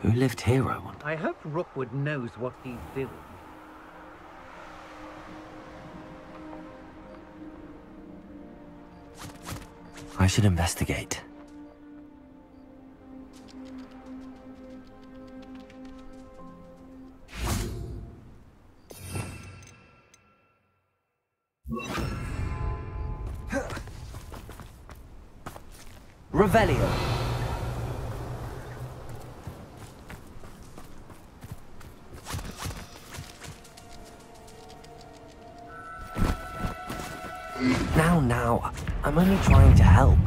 Who lived here, I wonder? I hope Rookwood knows what he's doing. I should investigate. Revelio. Now, I'm only trying to help.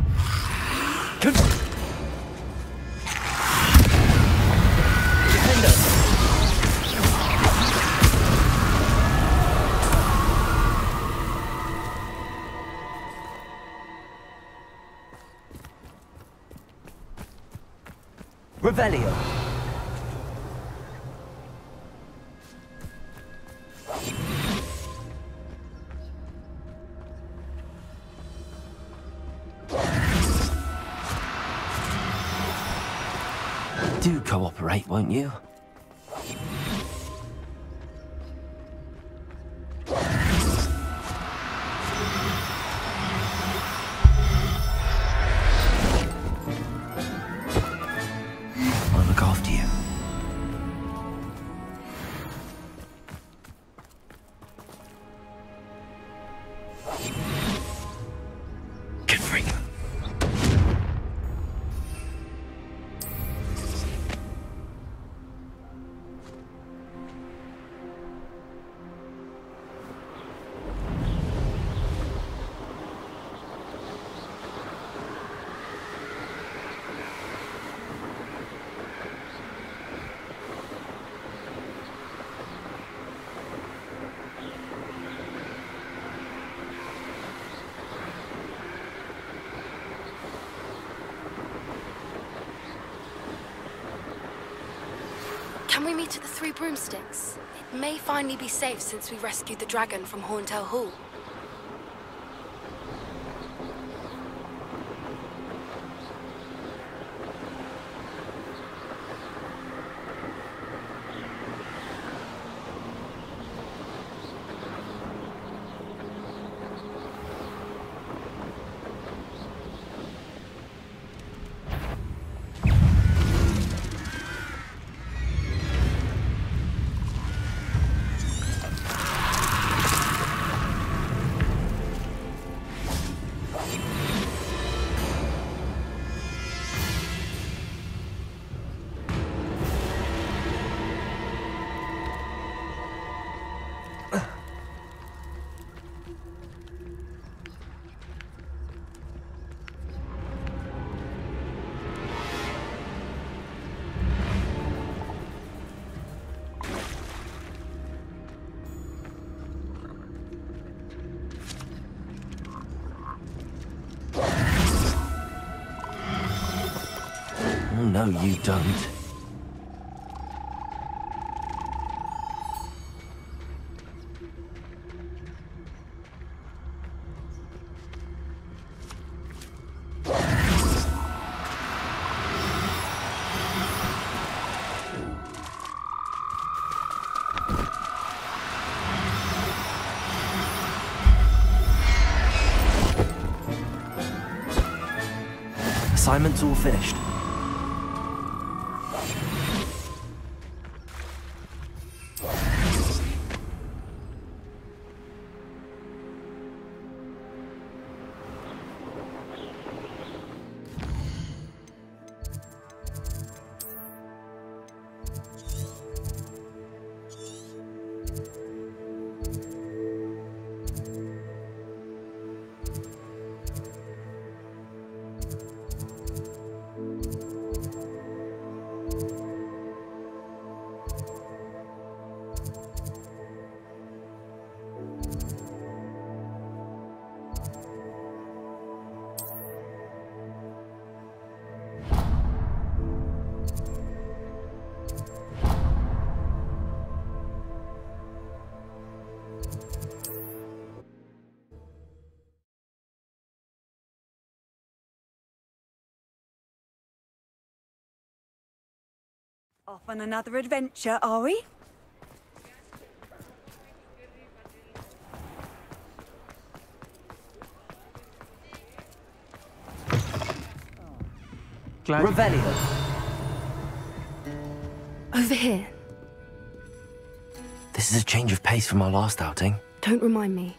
Revelio. Do cooperate, won't you? I'll look after you. Good freak. Can we meet at the Three Broomsticks? It may finally be safe since we rescued the dragon from Horntail Hall. Oh, no, you don't. Assignment's all finished. Off on another adventure, are we? Revelio. Over here. This is a change of pace from our last outing. Don't remind me.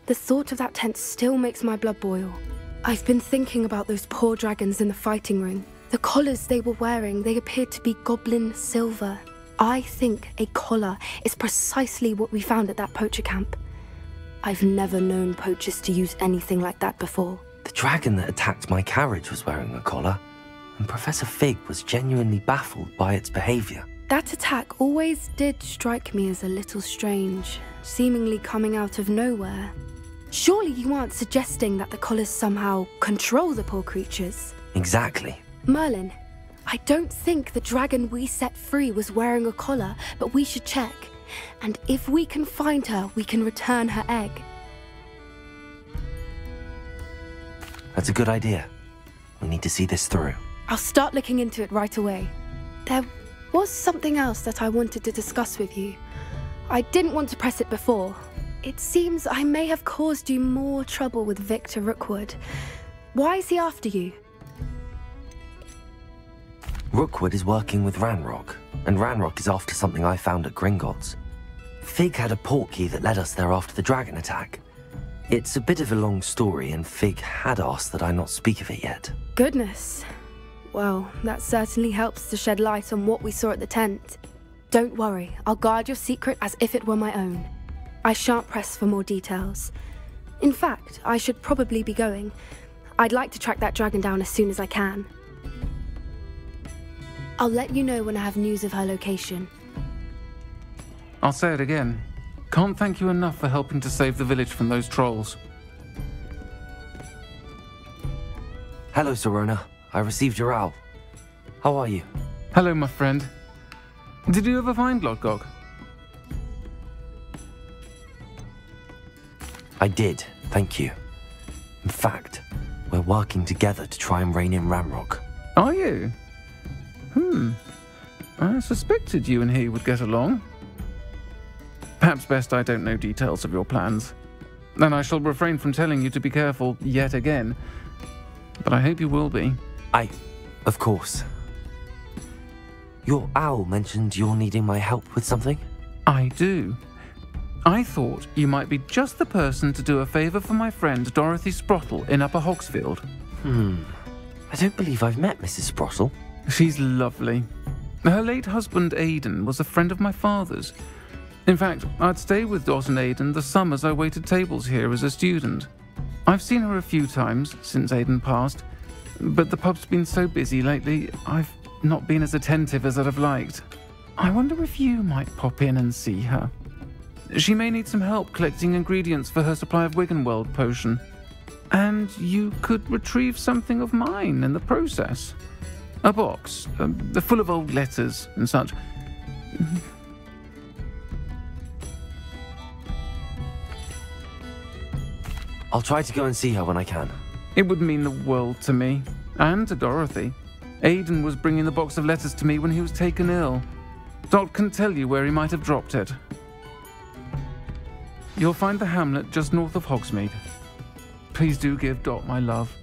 The thought of that tent still makes my blood boil. I've been thinking about those poor dragons in the fighting ring. The collars they were wearing, they appeared to be goblin silver. I think a collar is precisely what we found at that poacher camp. I've never known poachers to use anything like that before. The dragon that attacked my carriage was wearing a collar, and Professor Fig was genuinely baffled by its behavior. That attack always did strike me as a little strange, seemingly coming out of nowhere. Surely you aren't suggesting that the collars somehow control the poor creatures? Exactly. Merlin, I don't think the dragon we set free was wearing a collar, but we should check. And if we can find her, we can return her egg. That's a good idea. We need to see this through. I'll start looking into it right away. There was something else that I wanted to discuss with you. I didn't want to press it before. It seems I may have caused you more trouble with Victor Rookwood. Why is he after you? Rookwood is working with Ranrock, and Ranrock is after something I found at Gringotts. Fig had a portkey that led us there after the dragon attack. It's a bit of a long story, and Fig had asked that I not speak of it yet. Goodness. Well, that certainly helps to shed light on what we saw at the tent. Don't worry, I'll guard your secret as if it were my own. I shan't press for more details. In fact, I should probably be going. I'd like to track that dragon down as soon as I can. I'll let you know when I have news of her location. I'll say it again. Can't thank you enough for helping to save the village from those trolls. Hello, Serona. I received your owl. How are you? Hello, my friend. Did you ever find Lodgok? I did, thank you. In fact, we're working together to try and rein in Ranrock. Are you? I suspected you and he would get along. Perhaps best I don't know details of your plans. Then I shall refrain from telling you to be careful yet again. But I hope you will be. Of course. Your owl mentioned you're needing my help with something? I do. I thought you might be just the person to do a favour for my friend Dorothy Sprottle in Upper Hogsfield. I don't believe I've met Mrs. Sprottle. She's lovely. Her late husband Aidan was a friend of my father's. In fact, I'd stay with Dot and Aidan the summers I waited tables here as a student. I've seen her a few times since Aidan passed, but the pub's been so busy lately, I've not been as attentive as I'd have liked. I wonder if you might pop in and see her. She may need some help collecting ingredients for her supply of Wiggenweld potion. And you could retrieve something of mine in the process. A box, full of old letters and such. I'll try to go and see her when I can. It would mean the world to me, and to Dorothy. Aidan was bringing the box of letters to me when he was taken ill. Dot can tell you where he might have dropped it. You'll find the hamlet just north of Hogsmeade. Please do give Dot my love.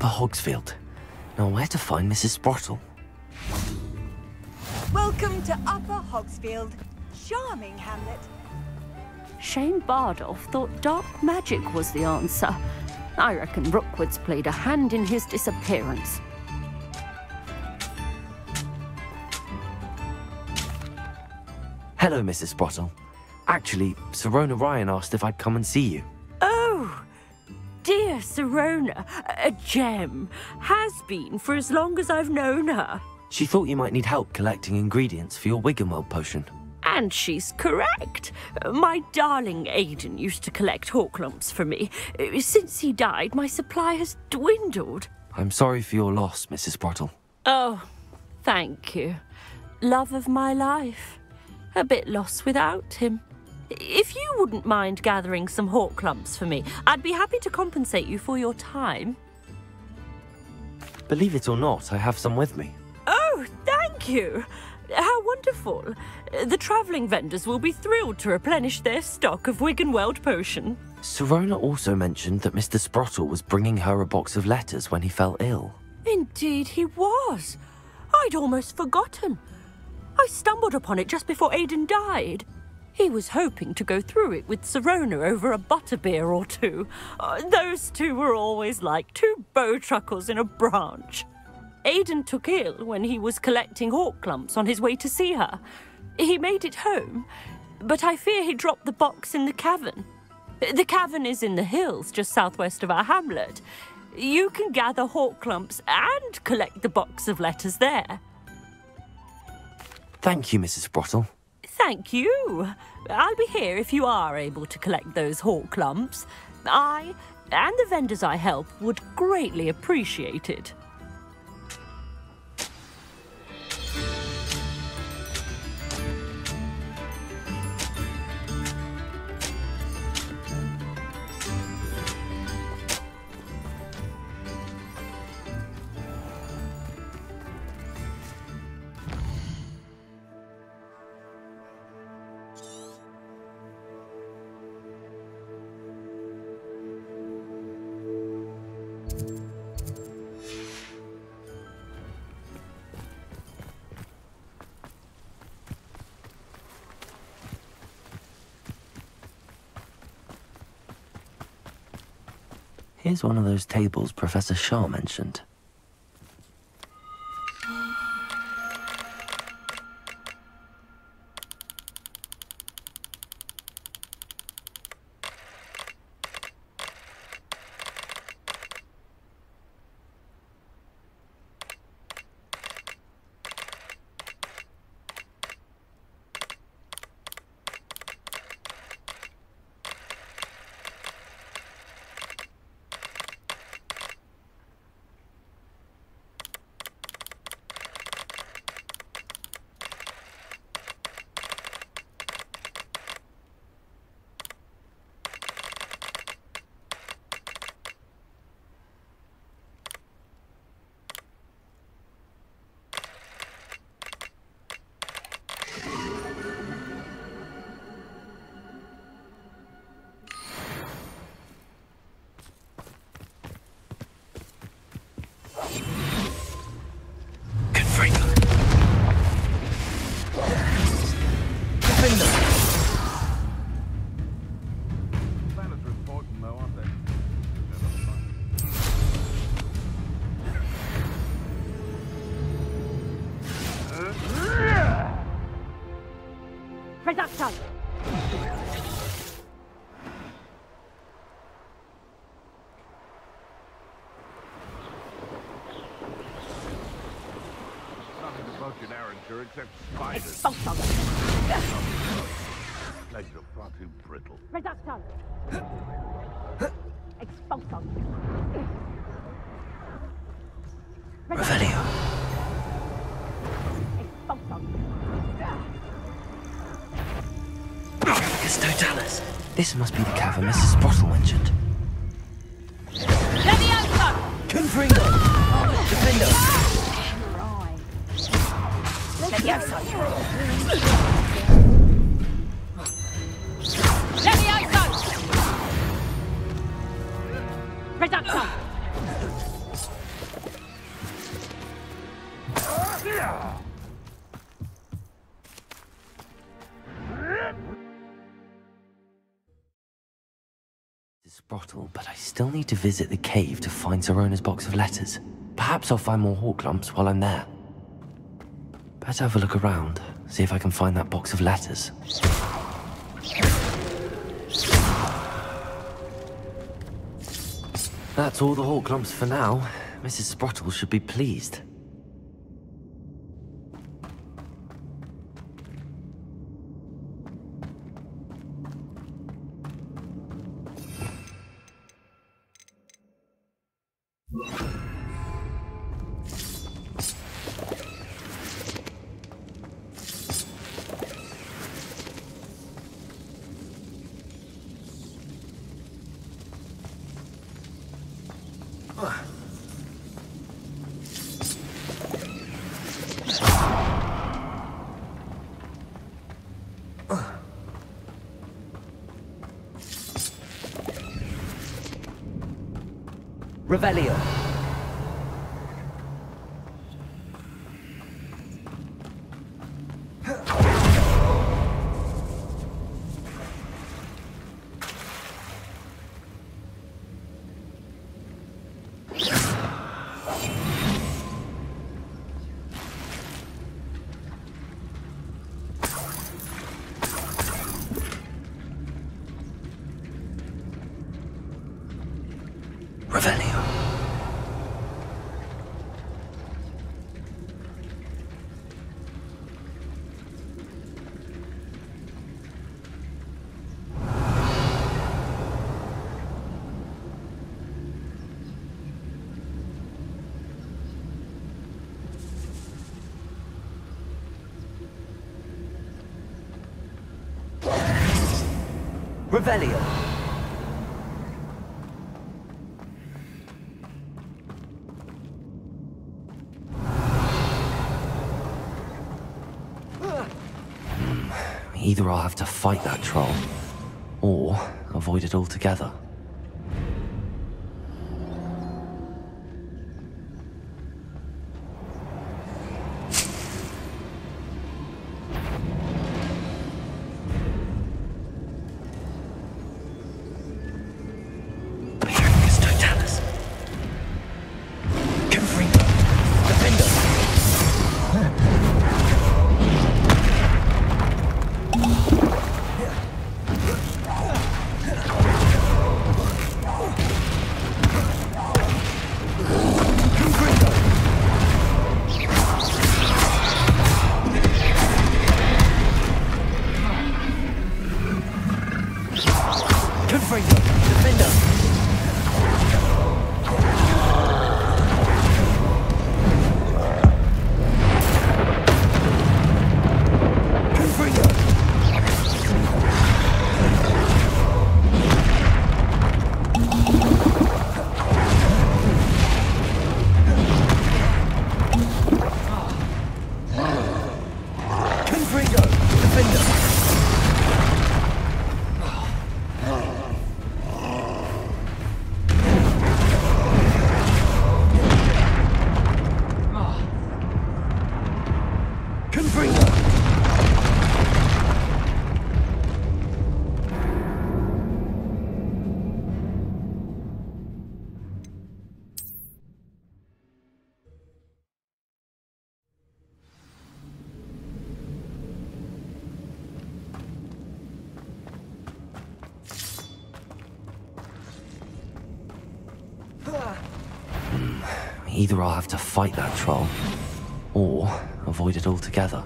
Upper Hogsfield. Now, where to find Mrs. Sprottle? Welcome to Upper Hogsfield. Charming hamlet. Shane Bardolph thought dark magic was the answer. I reckon Rookwood's played a hand in his disappearance. Hello, Mrs. Sprottle. Actually, Sirona Ryan asked if I'd come and see you. Oh, dear Sirona, a gem. Has been for as long as I've known her. She thought you might need help collecting ingredients for your Wiggenweld potion. And she's correct. My darling Aidan used to collect Hawklumps for me. Since he died, my supply has dwindled. I'm sorry for your loss, Mrs. Sprottle. Oh, thank you. Love of my life. A bit lost without him. If you wouldn't mind gathering some Hawklumps for me, I'd be happy to compensate you for your time. Believe it or not, I have some with me. Oh, thank you. How wonderful. The travelling vendors will be thrilled to replenish their stock of Wiggenweld potion. Sirona also mentioned that Mr. Sprottle was bringing her a box of letters when he fell ill. Indeed he was. I'd almost forgotten. I stumbled upon it just before Aidan died. He was hoping to go through it with Sirona over a butterbeer or two. Those two were always like two bowtruckles in a branch. Aidan took ill when he was collecting Hawklumps on his way to see her. He made it home, but I fear he dropped the box in the cavern. The cavern is in the hills just southwest of our hamlet. You can gather Hawklumps and collect the box of letters there. Thank you, Mrs. Sprottle. Thank you. I'll be here if you are able to collect those Hawklumps. I and the vendors I help would greatly appreciate it. Here's one of those tables Professor Shah mentioned. Except spiders. Legs are far too brittle. Reduction. Expulsion. Revelio. It's Totalis. This must be the cavern Mrs. Sprottle mentioned. Confringo! Defendo! Levioso! Reduction! Sprottle, but I still need to visit the cave to find Zerona's box of letters. Perhaps I'll find more hawk lumps while I'm there. Better have a look around, see if I can find that box of letters. That's all the hawk lumps for now. Mrs. Sprottle should be pleased. Revelio. Revelio. Revelio. Either I'll have to fight that troll, or avoid it altogether. Either I'll have to fight that troll, or avoid it altogether.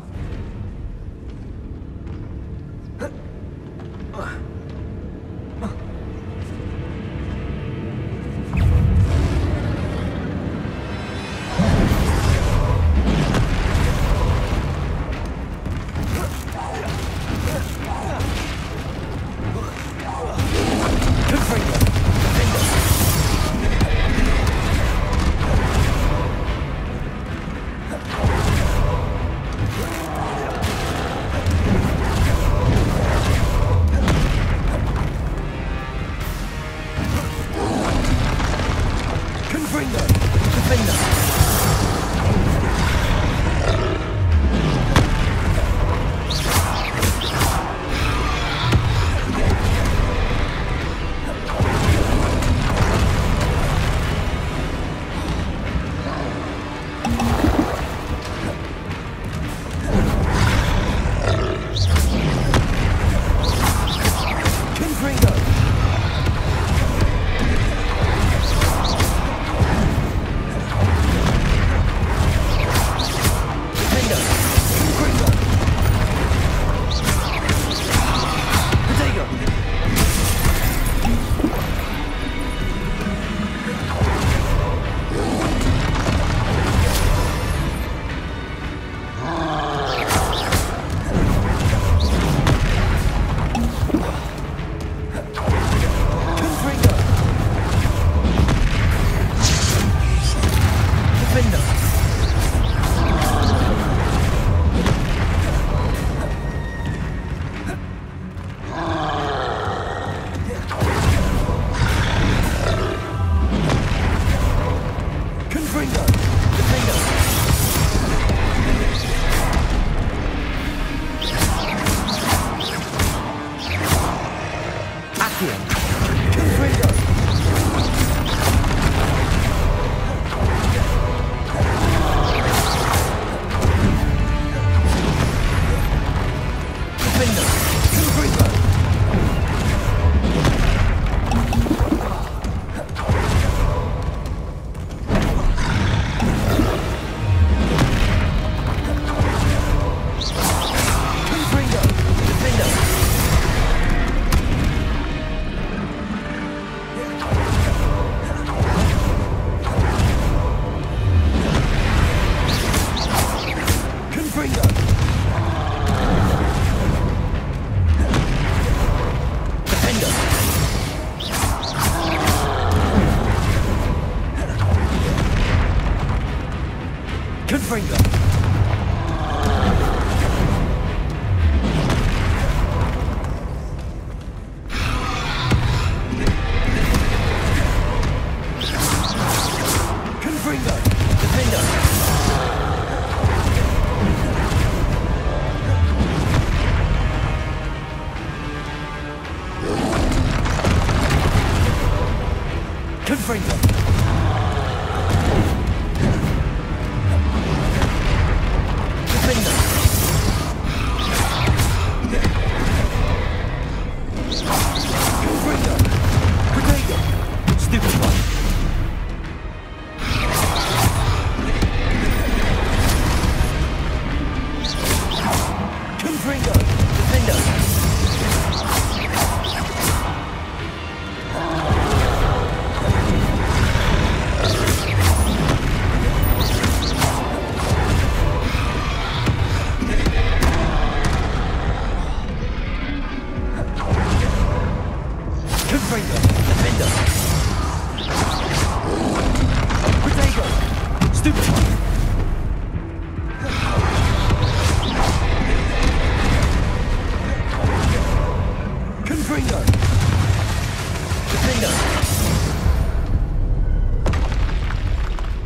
Confringo! Defender!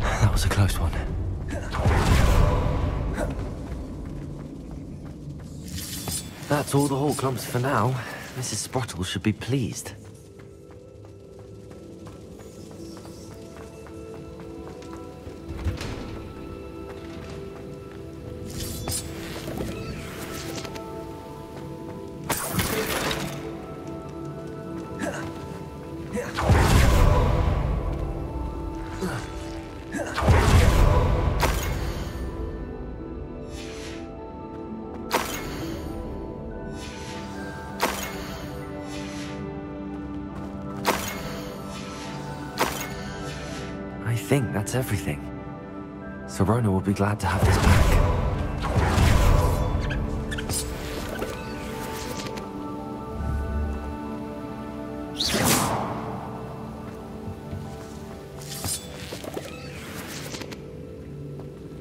That was a close one. That's all the Hawk clumps for now. Mrs. Sprottle should be pleased. I think that's everything. Sirona will be glad to have this back.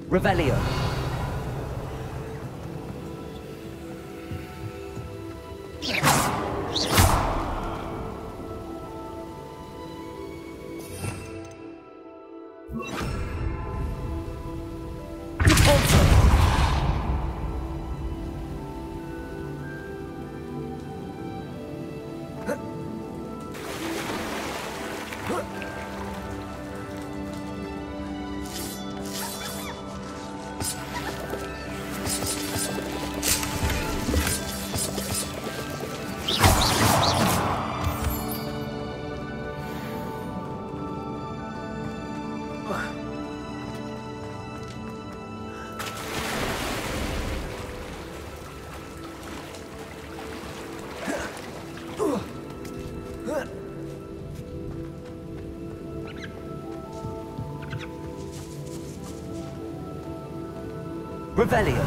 Revelio. Revelio.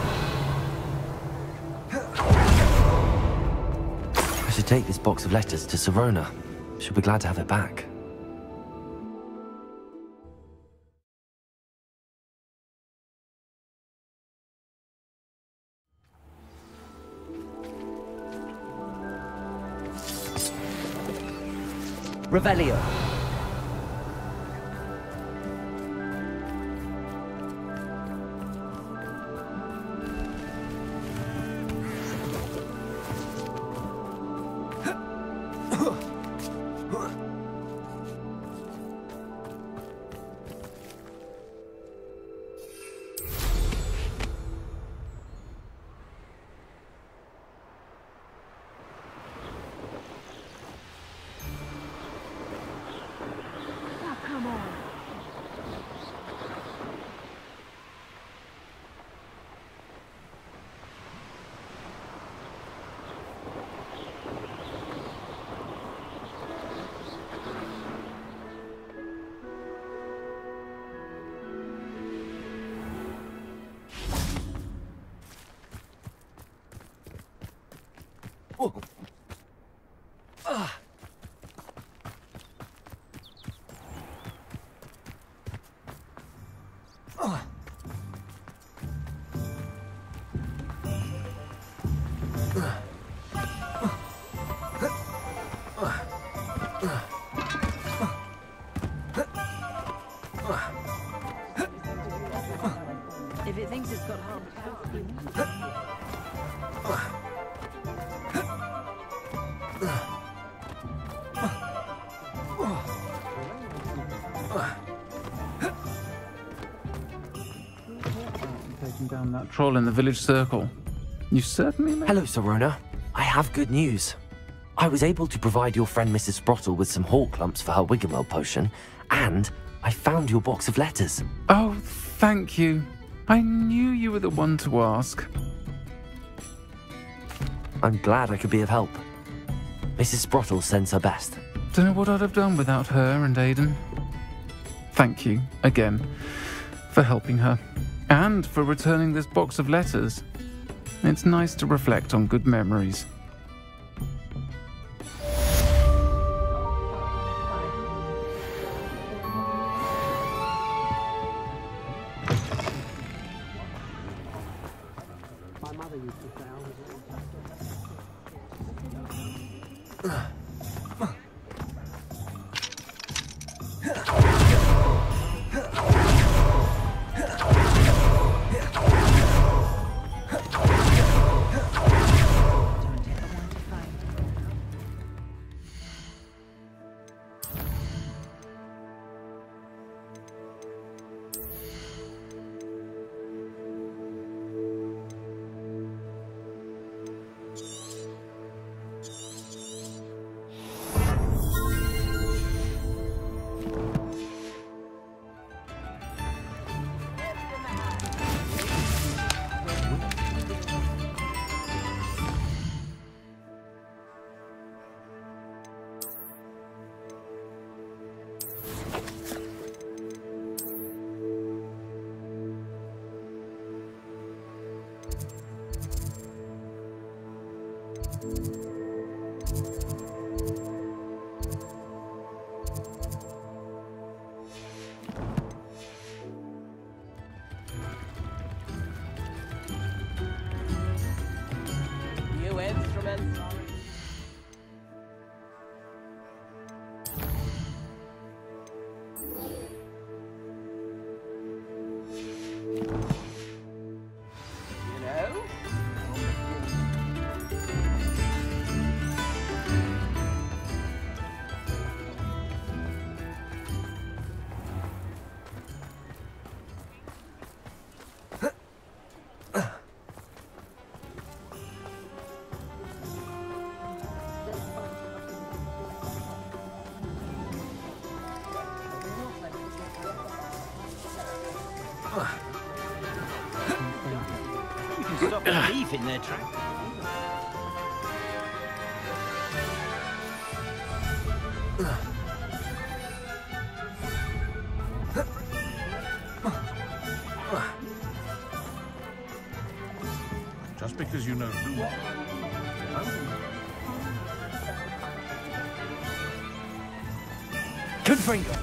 I should take this box of letters to Sirona. She'll be glad to have it back. Revelio. If it thinks it's got harm, taking down that troll in the village circle. You certainly may. Hello, Sirona. I have good news. I was able to provide your friend Mrs. Sprottle with some Hawk clumps for her Wiggenweld potion, and I found your box of letters. Oh, thank you. I knew you were the one to ask. I'm glad I could be of help. Mrs. Sprottle sends her best. Don't know what I'd have done without her and Aidan. Thank you, again, for helping her. And for returning this box of letters. It's nice to reflect on good memories. Stop a thief in their track. Just because you know who. Confringo.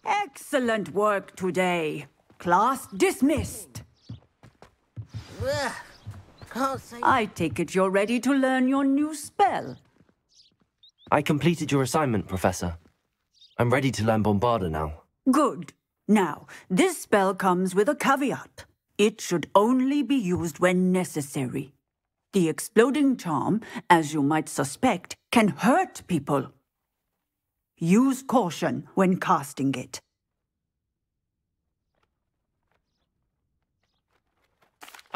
Excellent work today. Class dismissed. Can't say. I take it you're ready to learn your new spell. I completed your assignment, Professor. I'm ready to learn Bombarda now. Good. Now, this spell comes with a caveat. It should only be used when necessary. The exploding charm, as you might suspect, can hurt people. Use caution when casting it.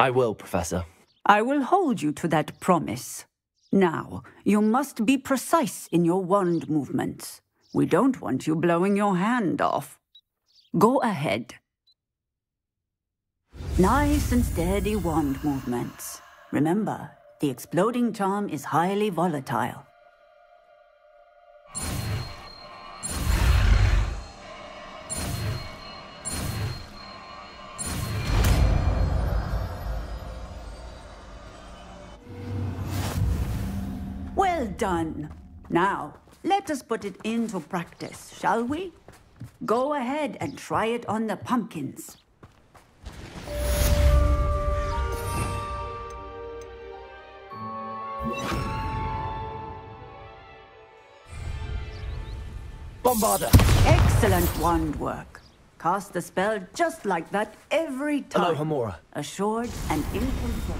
I will, Professor. I will hold you to that promise. Now, you must be precise in your wand movements. We don't want you blowing your hand off. Go ahead. Nice and steady wand movements. Remember, the exploding charm is highly volatile. Well done. Now, let us put it into practice, shall we? Go ahead and try it on the pumpkins. Bombarda! Excellent wand work. Cast the spell just like that every time. Alohomora. Assured and in control.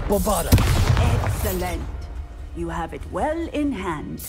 Bombarda! Excellent. You have it well in hand.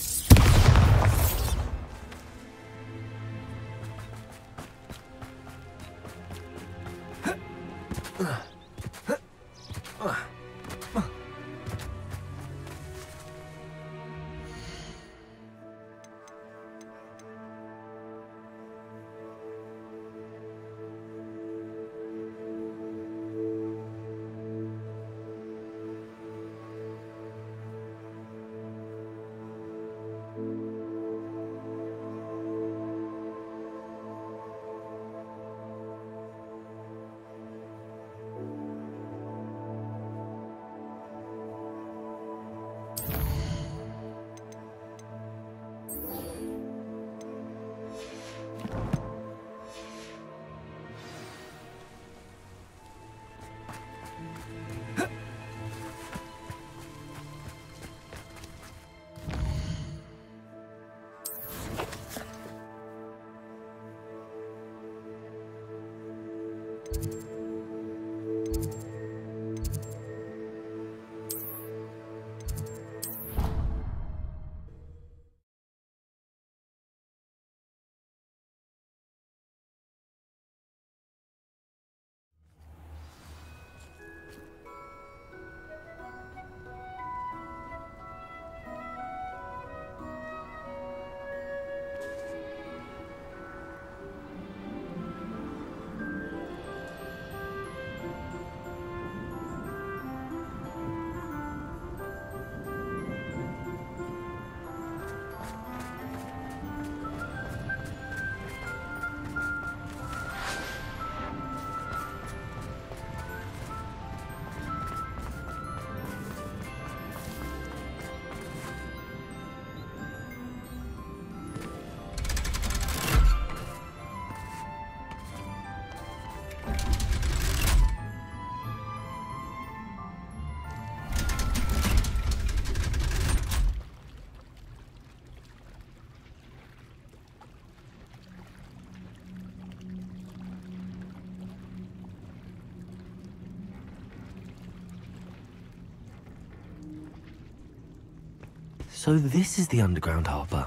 So this is the underground harbour.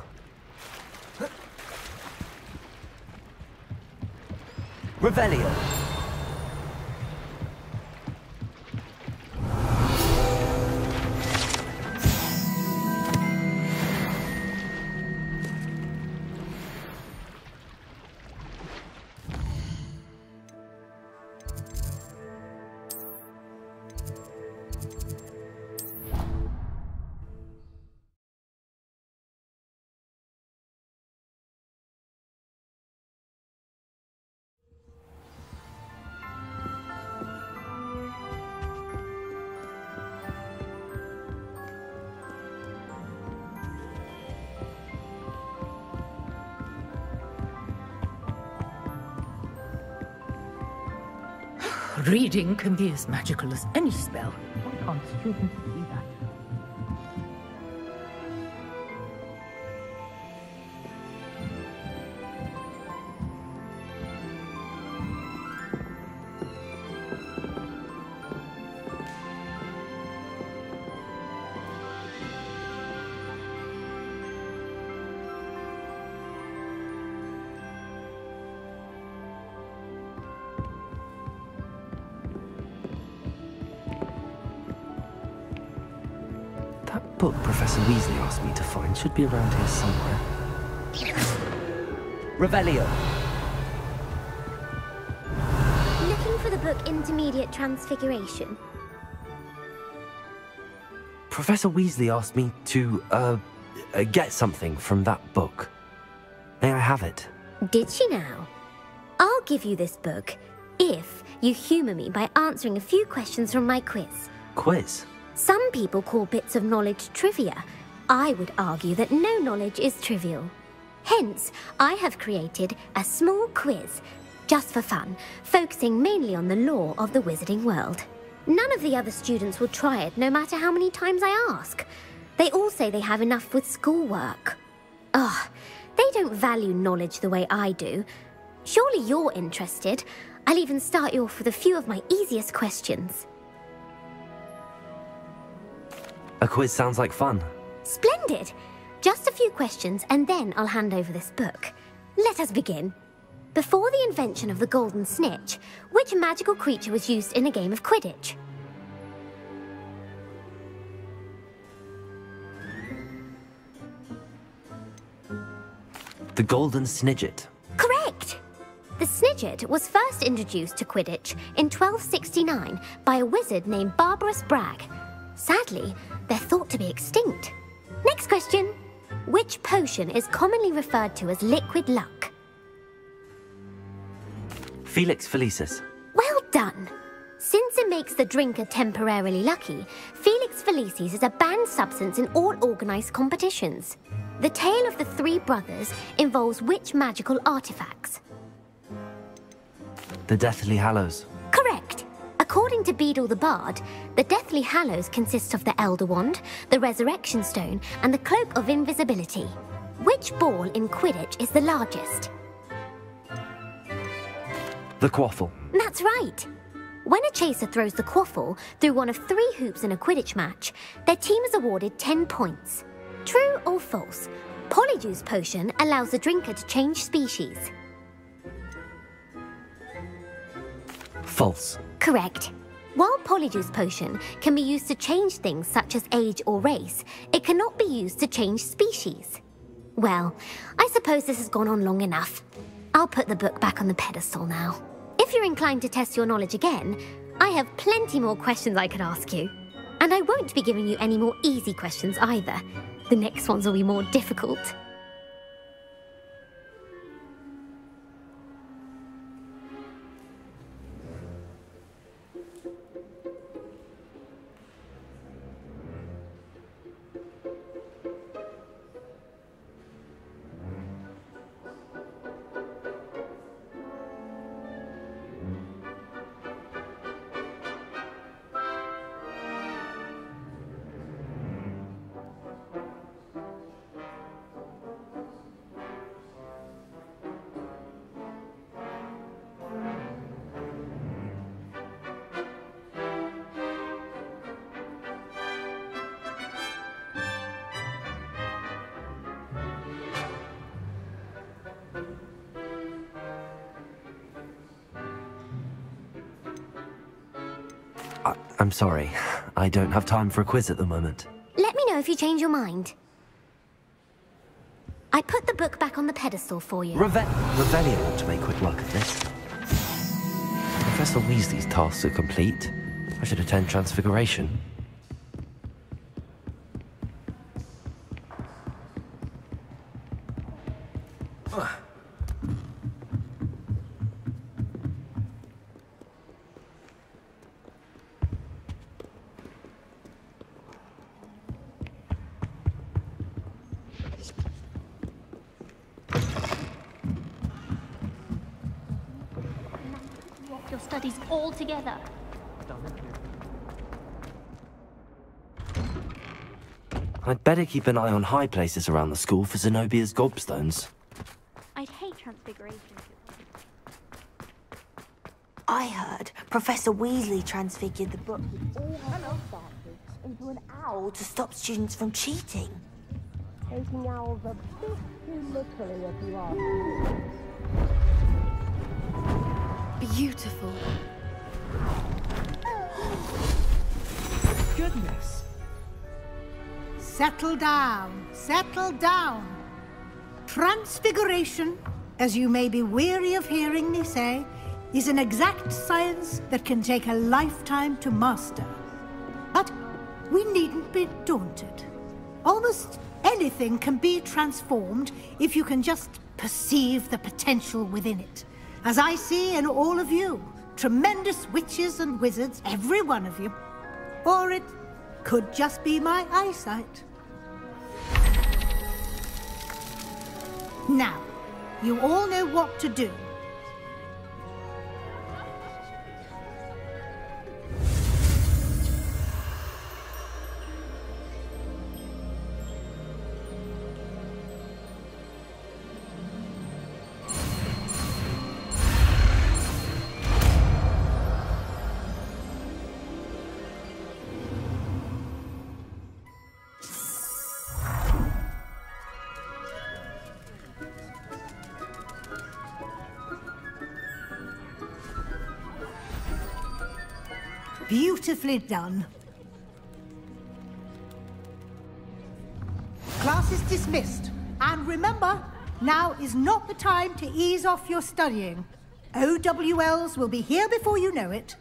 Revelio. Reading can be as magical as any spell. Why can't students see that? book Professor Weasley asked me to find should be around here somewhere. Revelio. Looking for the book Intermediate Transfiguration? Professor Weasley asked me to, get something from that book. May I have it? Did she now? I'll give you this book if you humour me by answering a few questions from my quiz. Quiz? Some people call bits of knowledge trivia. I would argue that no knowledge is trivial. Hence, I have created a small quiz, just for fun, focusing mainly on the lore of the wizarding world. None of the other students will try it, no matter how many times I ask. They all say they have enough with schoolwork. Ugh, they don't value knowledge the way I do. Surely you're interested. I'll even start you off with a few of my easiest questions. A quiz sounds like fun. Splendid! Just a few questions and then I'll hand over this book. Let us begin. Before the invention of the golden snitch, which magical creature was used in a game of Quidditch? The golden snidget. Correct! The snidget was first introduced to Quidditch in 1269 by a wizard named Barbarous Bragg. Sadly, they're thought to be extinct. Next question. Which potion is commonly referred to as liquid luck? Felix Felicis. Well done! Since it makes the drinker temporarily lucky, Felix Felicis is a banned substance in all organised competitions. The tale of the three brothers involves which magical artifacts? The Deathly Hallows. Correct! According to Beedle the Bard, the Deathly Hallows consists of the Elder Wand, the Resurrection Stone, and the Cloak of Invisibility. Which ball in Quidditch is the largest? The Quaffle. That's right! When a chaser throws the quaffle through one of 3 hoops in a Quidditch match, their team is awarded 10 points. True or false? Polyjuice Potion allows the drinker to change species. False. Correct. While Polyjuice Potion can be used to change things such as age or race, it cannot be used to change species. Well, I suppose this has gone on long enough. I'll put the book back on the pedestal now. If you're inclined to test your knowledge again, I have plenty more questions I could ask you. And I won't be giving you any more easy questions either. The next ones will be more difficult. I'm sorry. I don't have time for a quiz at the moment. Let me know if you change your mind. I put the book back on the pedestal for you. Revelio ought to make quick work of this. Professor Weasley's tasks are complete. I should attend Transfiguration. Your studies all together. I'd better keep an eye on high places around the school for Zenobia's gobstones. I'd hate Transfiguration. I heard Professor Weasley transfigured the book with all her starters into an owl to stop students from cheating. Taking owls a bit too literally, if you ask me. Beautiful. Goodness. settle down. Settle down. Transfiguration, as you may be weary of hearing me say, is an exact science that can take a lifetime to master. But we needn't be daunted. Almost anything can be transformed if you can just perceive the potential within it. As I see in all of you, tremendous witches and wizards, every one of you. Or it could just be my eyesight. Now, you all know what to do. Beautifully done. Class is dismissed. And remember, now is not the time to ease off your studying. OWLs will be here before you know it.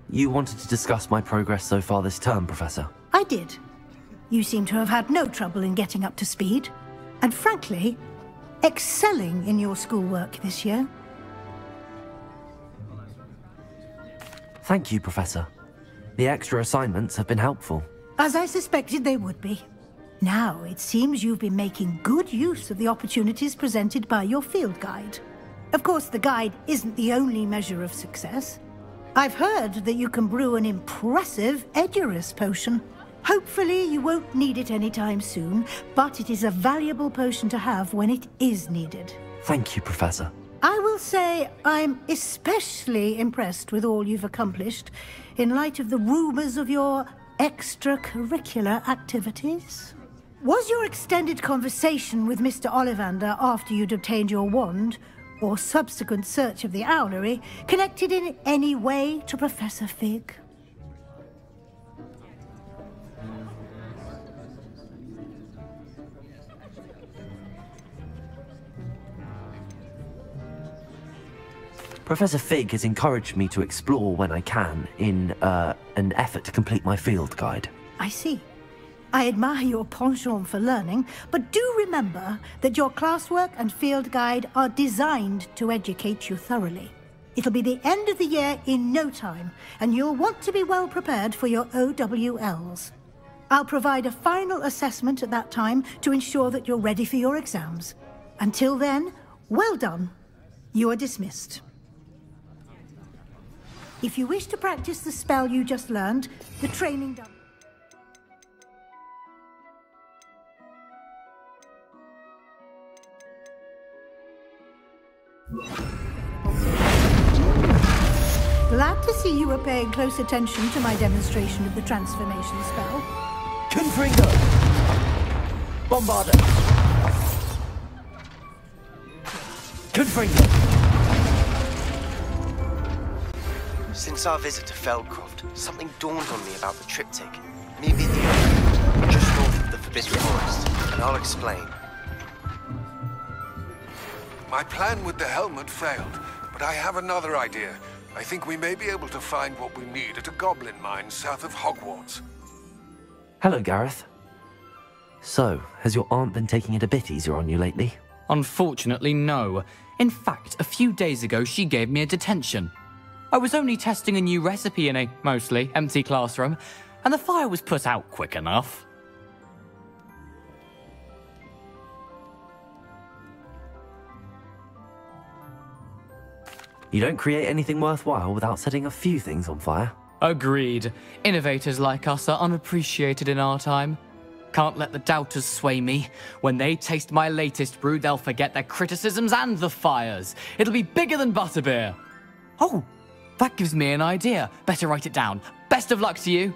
You wanted to discuss my progress so far this term, Professor? I did. You seem to have had no trouble in getting up to speed. And frankly, excelling in your schoolwork this year. Thank you, Professor. The extra assignments have been helpful. As I suspected they would be. Now, it seems you've been making good use of the opportunities presented by your field guide. Of course, the guide isn't the only measure of success. I've heard that you can brew an impressive Edurus potion. Hopefully, you won't need it anytime soon, but it is a valuable potion to have when it is needed. Thank you, Professor. I will say I'm especially impressed with all you've accomplished in light of the rumors of your extracurricular activities. Was your extended conversation with Mr. Ollivander after you'd obtained your wand, or subsequent search of the owlery, connected in any way to Professor Fig? Professor Fig has encouraged me to explore when I can in an effort to complete my field guide. I see. I admire your penchant for learning, but do remember that your classwork and field guide are designed to educate you thoroughly. It'll be the end of the year in no time, and you'll want to be well prepared for your OWLs. I'll provide a final assessment at that time to ensure that you're ready for your exams. Until then, well done. You are dismissed. If you wish to practice the spell you just learned, the training done. Glad to see you are paying close attention to my demonstration of the transformation spell. Confringo! Bombarder! Confringo! Since our visit to Feldcroft, something dawned on me about the triptych. Maybe the other, just north of the Forbidden Forest, and I'll explain. My plan with the helmet failed, but I have another idea. I think we may be able to find what we need at a goblin mine south of Hogwarts. Hello, Gareth. So, has your aunt been taking it a bit easier on you lately? Unfortunately, no. In fact, a few days ago, she gave me a detention. I was only testing a new recipe in a mostly empty classroom, and the fire was put out quick enough. You don't create anything worthwhile without setting a few things on fire. Agreed. Innovators like us are unappreciated in our time. Can't let the doubters sway me. When they taste my latest brew, they'll forget their criticisms and the fires. It'll be bigger than butterbeer. Oh, that gives me an idea. Better write it down. Best of luck to you.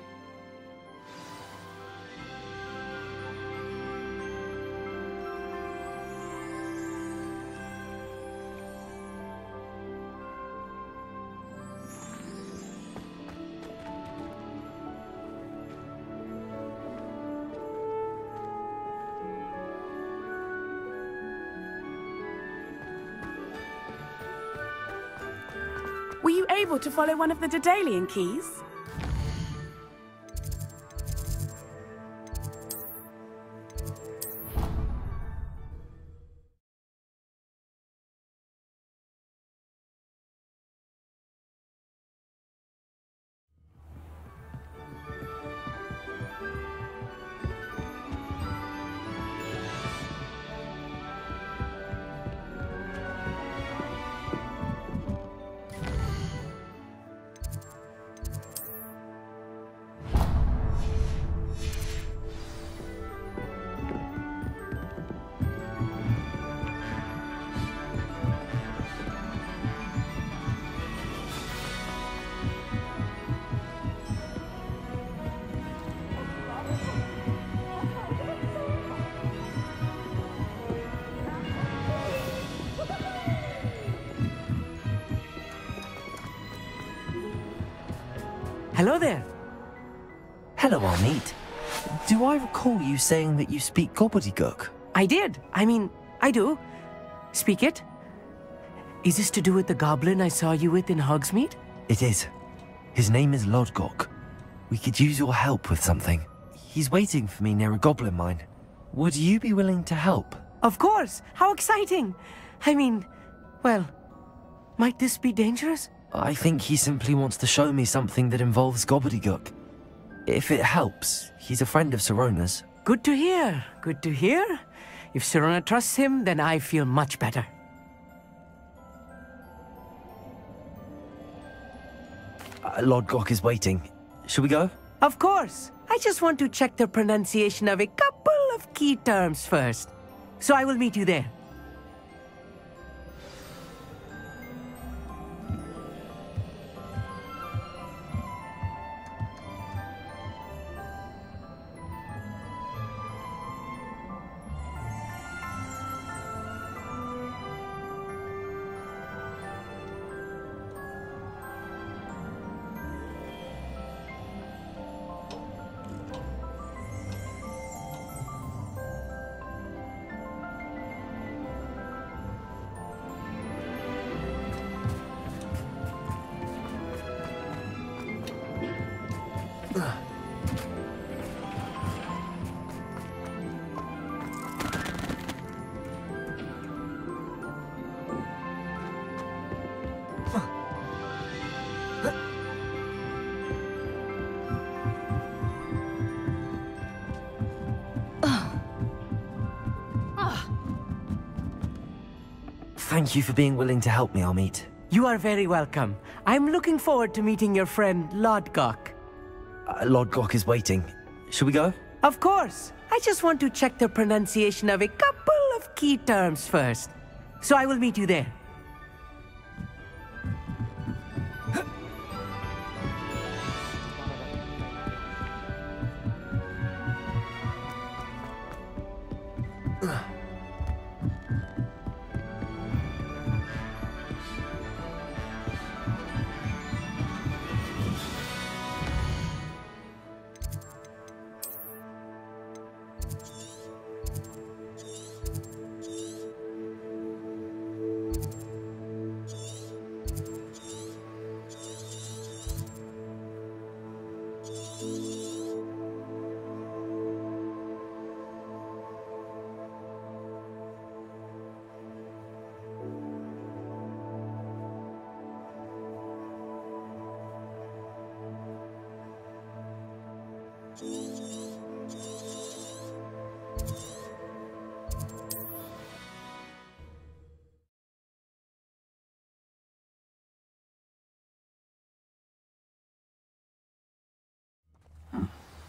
Were you able to follow one of the Daedalian keys? Hello there. Hello, Amit. Do I recall you saying that you speak gobbledygook? I did. I do. Speak it. Is this to do with the goblin I saw you with in Hogsmeade? It is. His name is Lodgok. We could use your help with something. He's waiting for me near a goblin mine. Would you be willing to help? Of course. How exciting. Well, might this be dangerous? I think he simply wants to show me something that involves gobbledygook. If it helps, he's a friend of Sirona's. Good to hear. Good to hear. If Sirona trusts him, then I feel much better. Lodgok is waiting. Shall we go? Of course. I just want to check the pronunciation of a couple of key terms first. So I will meet you there. Thank you for being willing to help me, Amit. You are very welcome. I'm looking forward to meeting your friend, Lodgok. Lodgok is waiting. Shall we go? Of course. I just want to check the pronunciation of a couple of key terms first. So I will meet you there.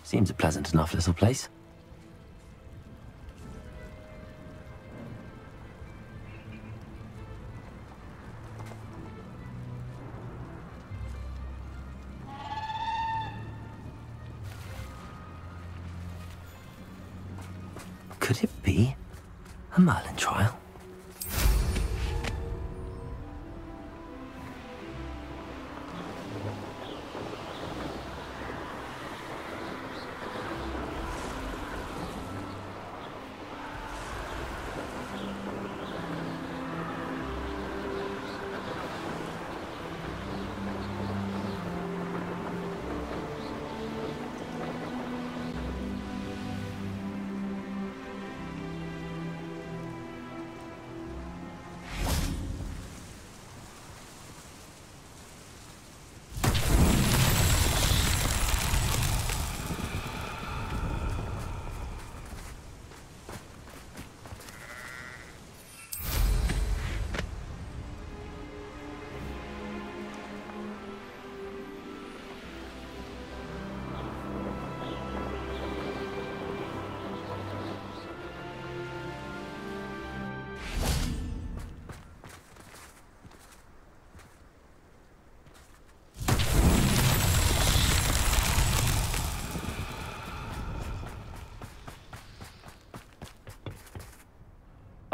Seems a pleasant enough little place. Could it be a Merlin trial?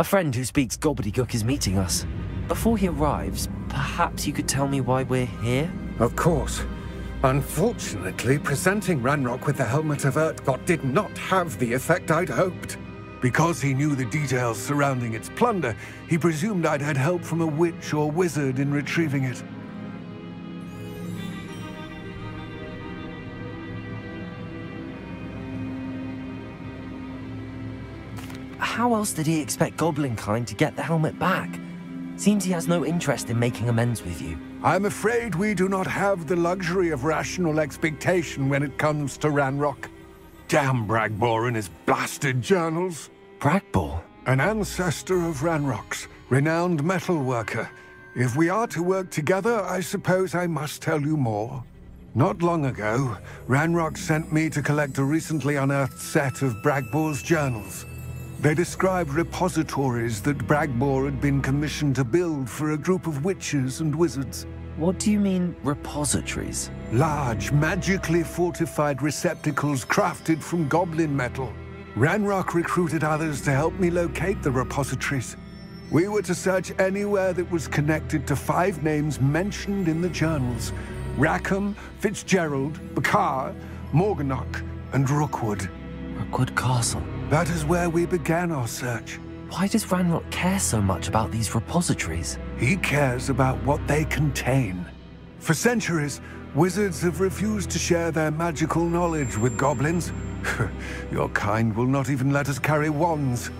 A friend who speaks gobbledygook is meeting us. Before he arrives, perhaps you could tell me why we're here? Of course. Unfortunately, presenting Ranrock with the Helmet of Urtkot did not have the effect I'd hoped. Because he knew the details surrounding its plunder, he presumed I'd had help from a witch or wizard in retrieving it. How else did he expect Goblinkind to get the helmet back? Seems he has no interest in making amends with you. I'm afraid we do not have the luxury of rational expectation when it comes to Ranrock. Damn Bragbor and his blasted journals. Bragbor? An ancestor of Ranrock's, renowned metalworker. If we are to work together, I suppose I must tell you more. Not long ago, Ranrock sent me to collect a recently unearthed set of Bragbor's journals. They described repositories that Bragbor had been commissioned to build for a group of witches and wizards. What do you mean, repositories? Large, magically fortified receptacles crafted from goblin metal. Ranrock recruited others to help me locate the repositories. We were to search anywhere that was connected to 5 names mentioned in the journals: Rackham, Fitzgerald, Bakar, Morganach, and Rookwood. Rookwood Castle. That is where we began our search. Why does Ranrock care so much about these repositories? He cares about what they contain. For centuries, wizards have refused to share their magical knowledge with goblins. Your kind will not even let us carry wands.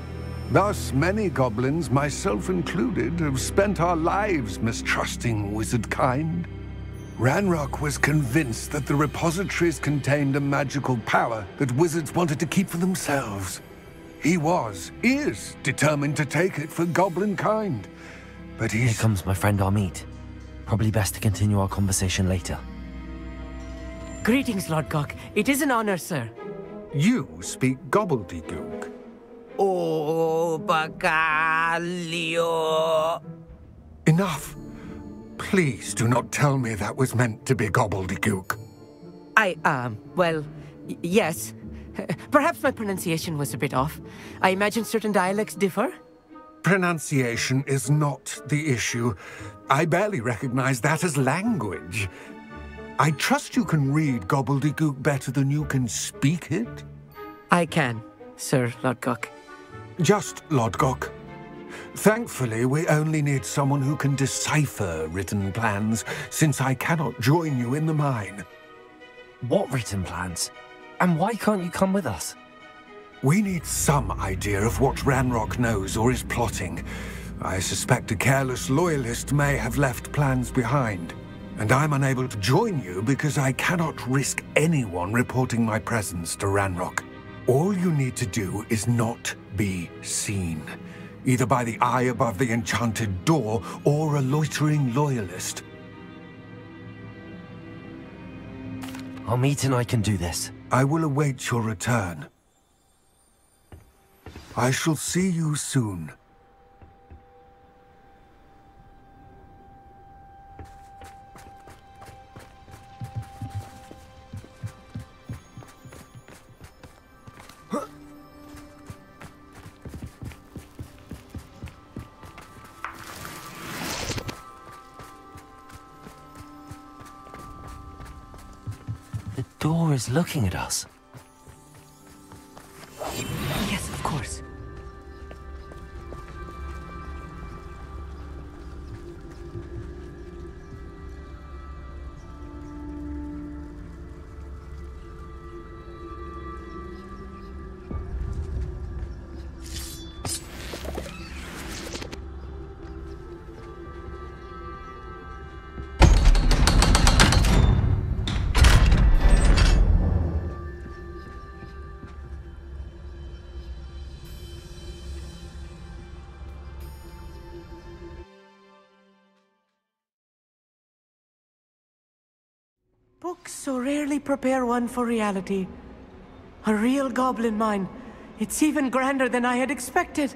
Thus, many goblins, myself included, have spent our lives mistrusting wizard kind. Ranrock was convinced that the repositories contained a magical power that wizards wanted to keep for themselves. He is determined to take it for goblin kind. But Here comes my friend Amit. Probably best to continue our conversation later. Greetings, Lord Cock. It is an honor, sir. You speak gobbledygook. Oh, Bacalio. Enough. Please do not tell me that was meant to be gobbledygook. Well, yes. Perhaps my pronunciation was a bit off. I imagine certain dialects differ? Pronunciation is not the issue. I barely recognize that as language. I trust you can read gobbledygook better than you can speak it? I can, Sir Lodgok. Just Lodgok. Thankfully, we only need someone who can decipher written plans, since I cannot join you in the mine. What written plans? And why can't you come with us? We need some idea of what Ranrock knows or is plotting. I suspect a careless loyalist may have left plans behind. And I'm unable to join you because I cannot risk anyone reporting my presence to Ranrock. All you need to do is not be seen. Either by the eye above the enchanted door, or a loitering loyalist. Amit and I can do this. I will await your return. I shall see you soon. The door is looking at us. Yes, of course. Books so rarely prepare one for reality. A real goblin mine. It's even grander than I had expected.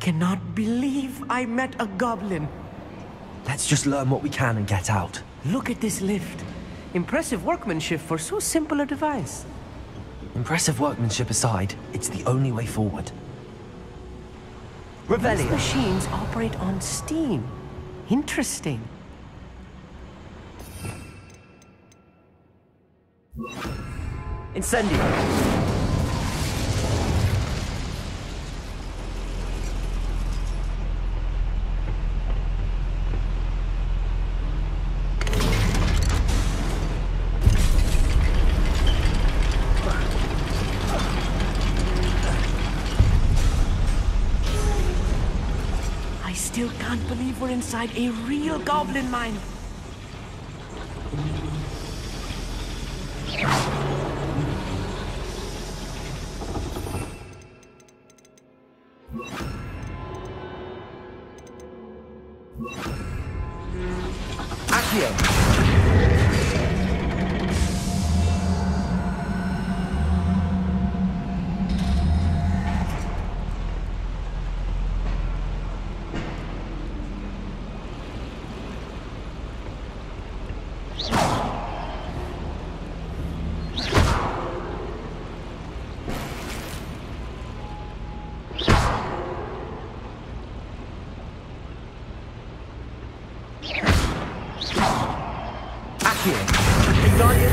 cannot believe I met a goblin. Let's just learn what we can and get out. Look at this lift. Impressive workmanship for so simple a device. Impressive workmanship aside, it's the only way forward. These machines operate on steam. Interesting. Incendio. I still can't believe we're inside a real goblin mine.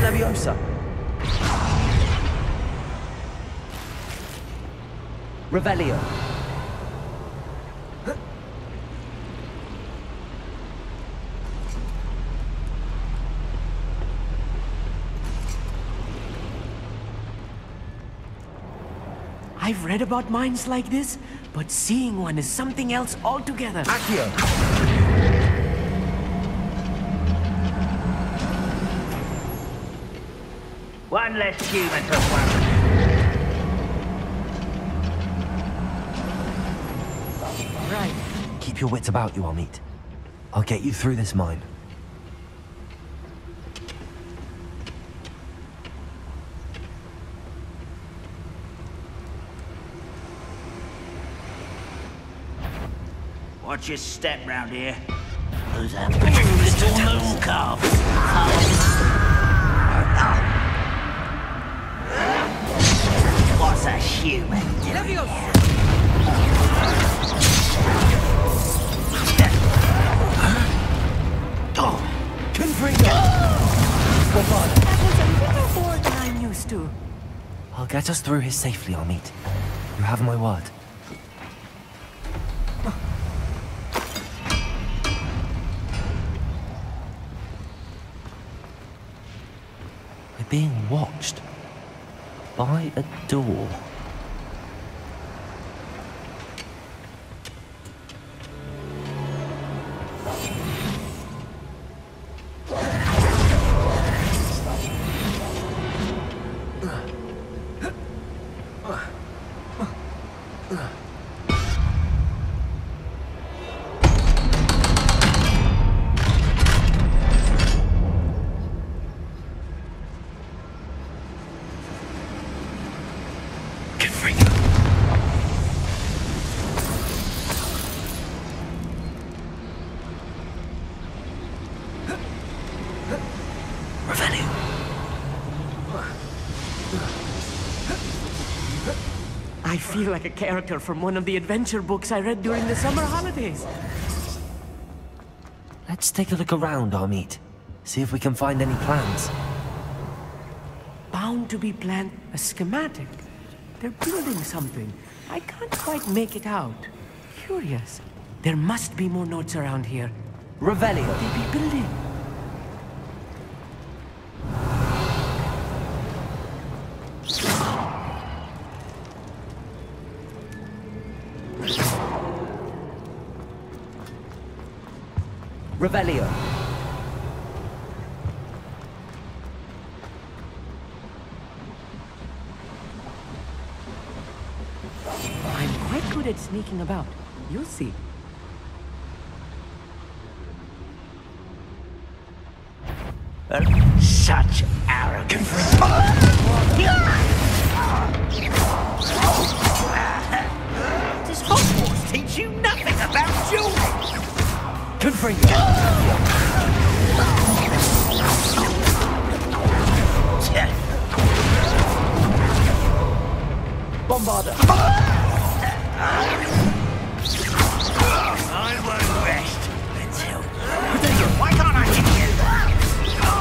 Leviosa. Revelio. I've read about mines like this, but seeing one is something else altogether. Accio. One less human to worry. Right. Keep your wits about you, Amit. I'll get you through this mine. Watch your step round here. Those ambitious little moon calves. What's a human? That was a little more than I'm used to. I'll get us through here safely, Amit. You have my word. We're being watched by a door. I feel like a character from one of the adventure books I read during the summer holidays. Let's take a look around, Amit. See if we can find any plans. Bound to be planned. A schematic. They're building something. I can't quite make it out. Curious. There must be more notes around here. Revelio. What they be building? Revelio. I'm quite good at sneaking about. You'll see. Such arrogance. Does Hogwarts teach you Bombarder. I won't rest until... Why can't I hit you? No!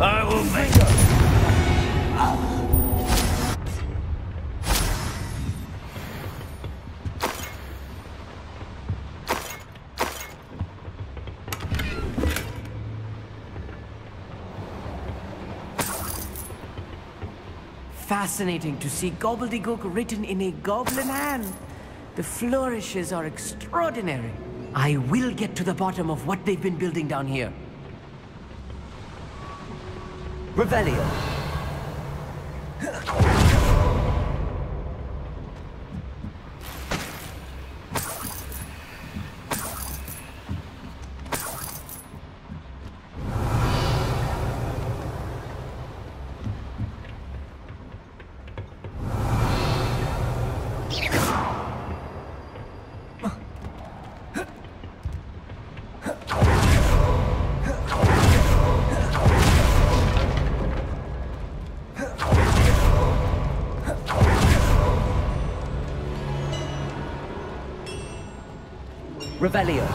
I will make it. Fascinating to see gobbledygook written in a goblin hand. The flourishes are extraordinary. I will get to the bottom of what they've been building down here. Revelio. Revelio.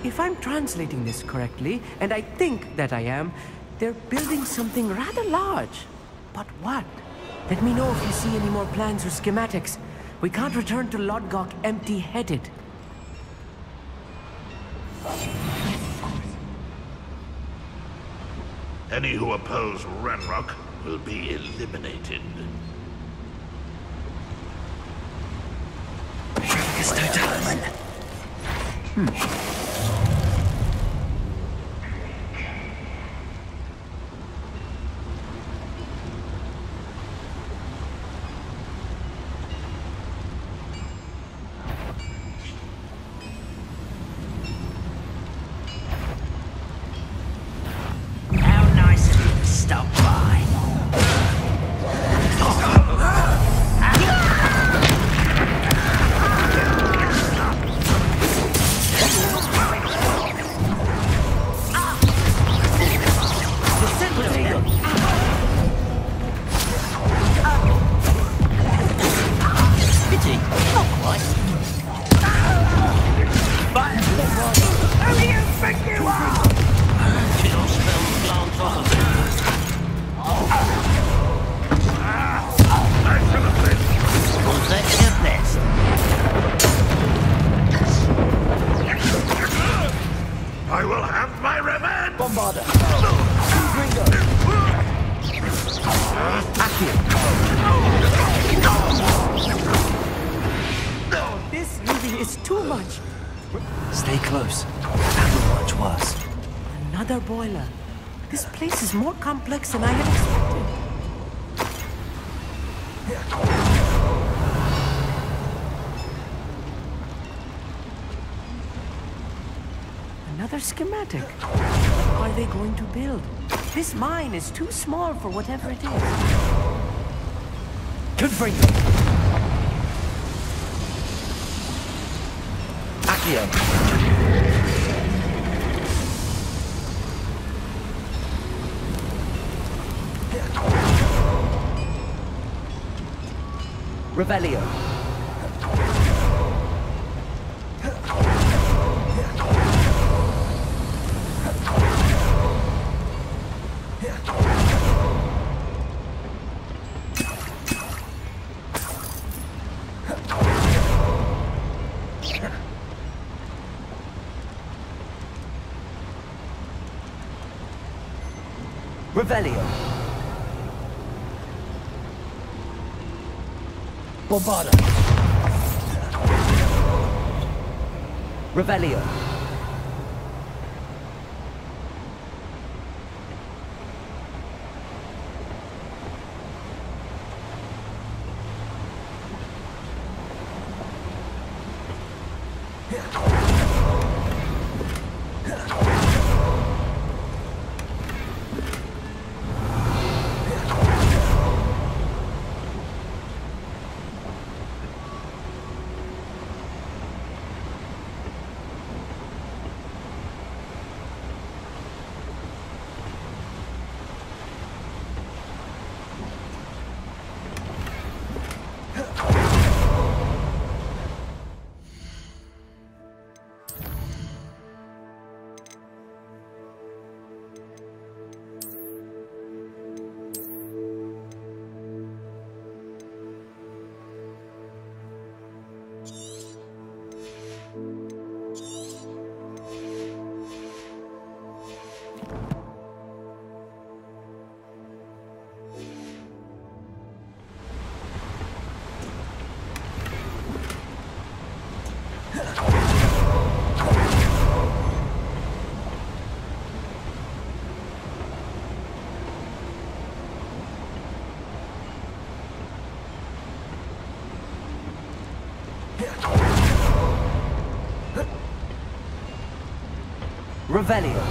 If I'm translating this correctly, and I think that I am, they're building something rather large. But what? Let me know if you see any more plans or schematics. We can't return to Lodgok empty-headed. Any who oppose Ranrock will be eliminated. How nice of you to stop by. I will have my revenge! Bombarder. This movie is too much. Stay close. That'll much worse. Another boiler. This place is more complex than I had expected. Another schematic. What are they going to build? This mine is too small for whatever it is. Confringo. Accio. Revelio. Revelio. Bombarder. Revelio. Revelio.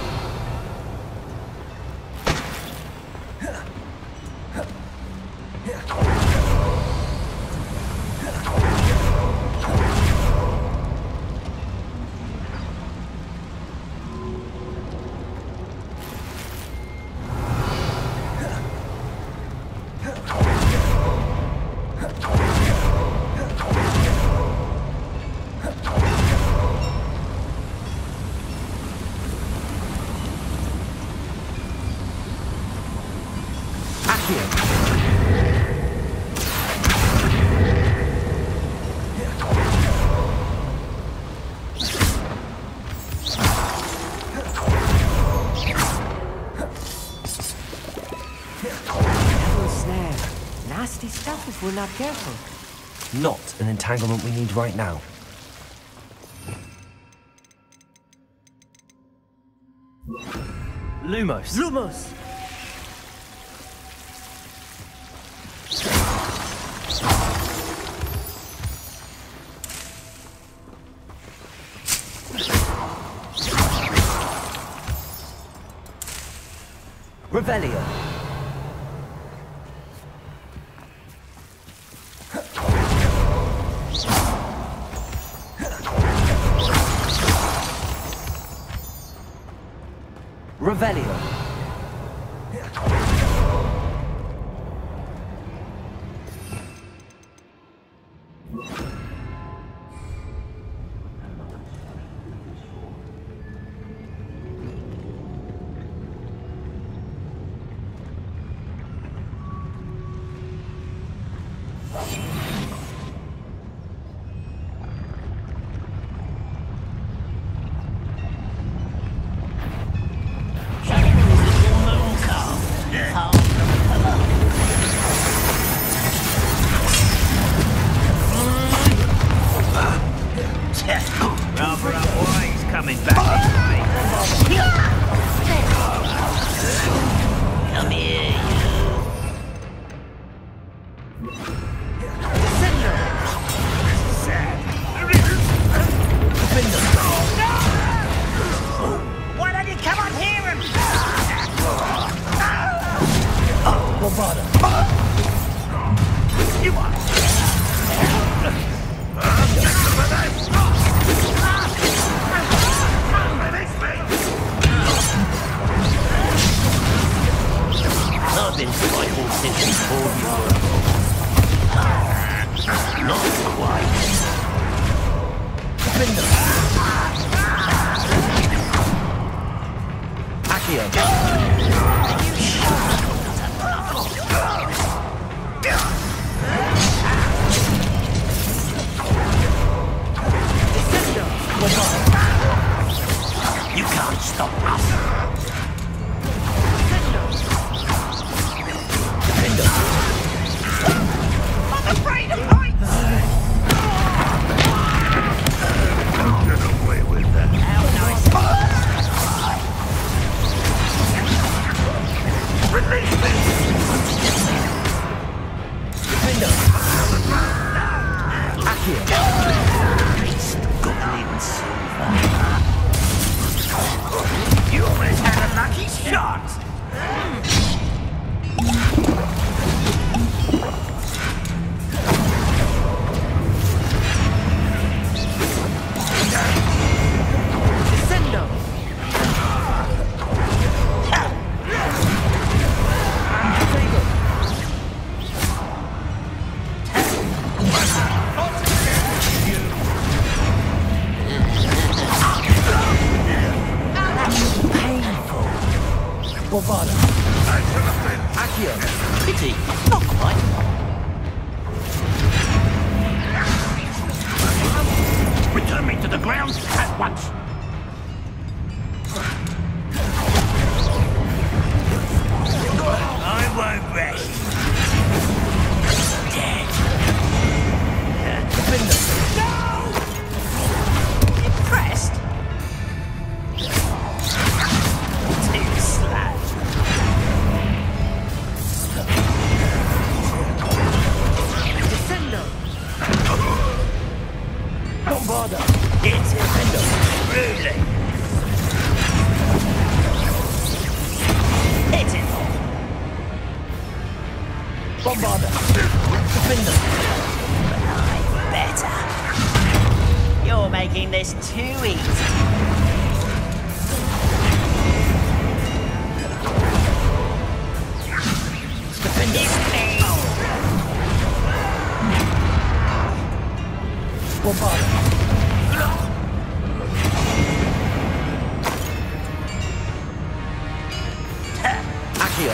Nasty stuff if we're not careful. Not an entanglement we need right now. Lumos. Lumos! Revelio. Revelio. Rather up why he's coming back this way. Come here, you. Why don't you come on here and... Bobada. You are... I've been fighting since before you were born. Not quite. Accio. You can't stop us. I'm afraid of heights! Don't get away with that. How nice. Release me! Accio. Beast, goblin silver. You almost had a lucky shot! Bobada. Accio. Pity, not quite. Return me to the ground at once. I won't rest. Dead. No! Impressed? Too slack. Descendo! Bombada. It's a really. pitiful. Bombarda. Defender. But I'm better. You're making this too easy. Bombarda. Accio.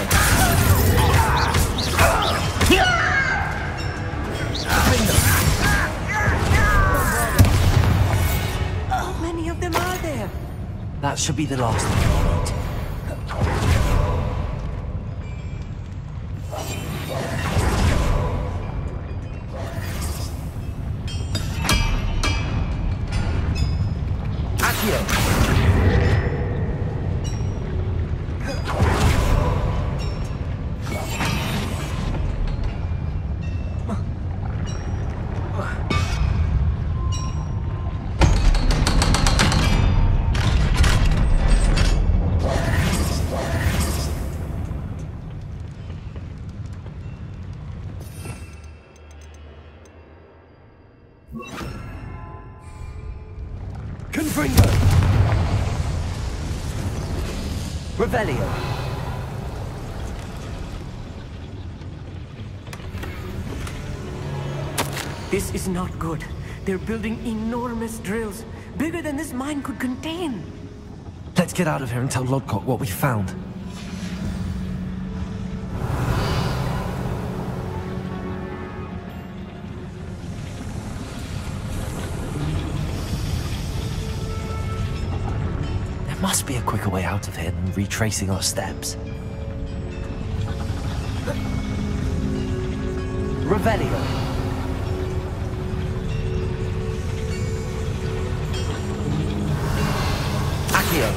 How many of them are there? That should be the last one. Confringo. Revelio. This is not good. They're building enormous drills, bigger than this mine could contain. Let's get out of here and tell Lodcock what we found. There must be a quicker way out of here than retracing our steps. Revelio. Accio.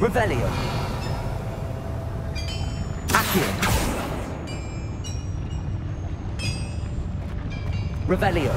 Revelio. Accio. Revelio.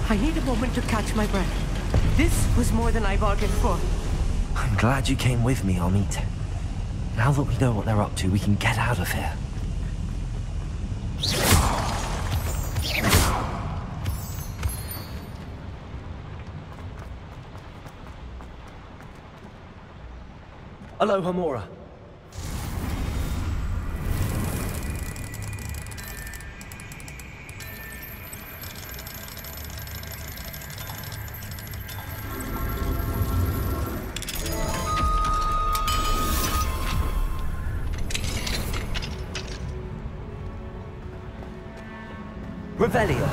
I need a moment to catch my breath. This was more than I bargained for. I'm glad you came with me, Amit. Now that we know what they're up to, we can get out of here. Aloha Mora. Revelio.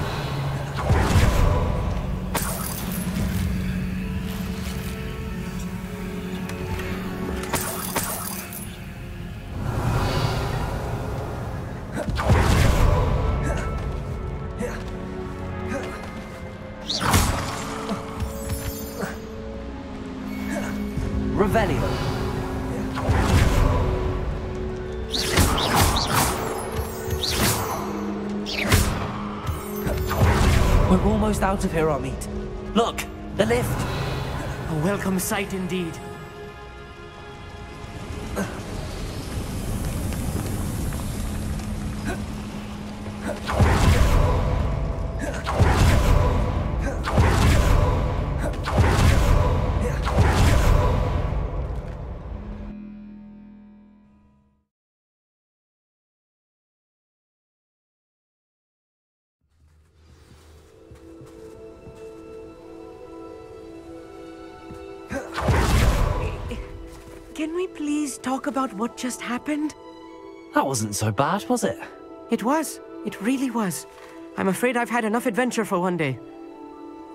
Revelio. We're almost out of here, Amit. Look! The lift! A welcome sight indeed. Can we please talk about what just happened? That wasn't so bad, was it? It was. It really was. I'm afraid I've had enough adventure for one day.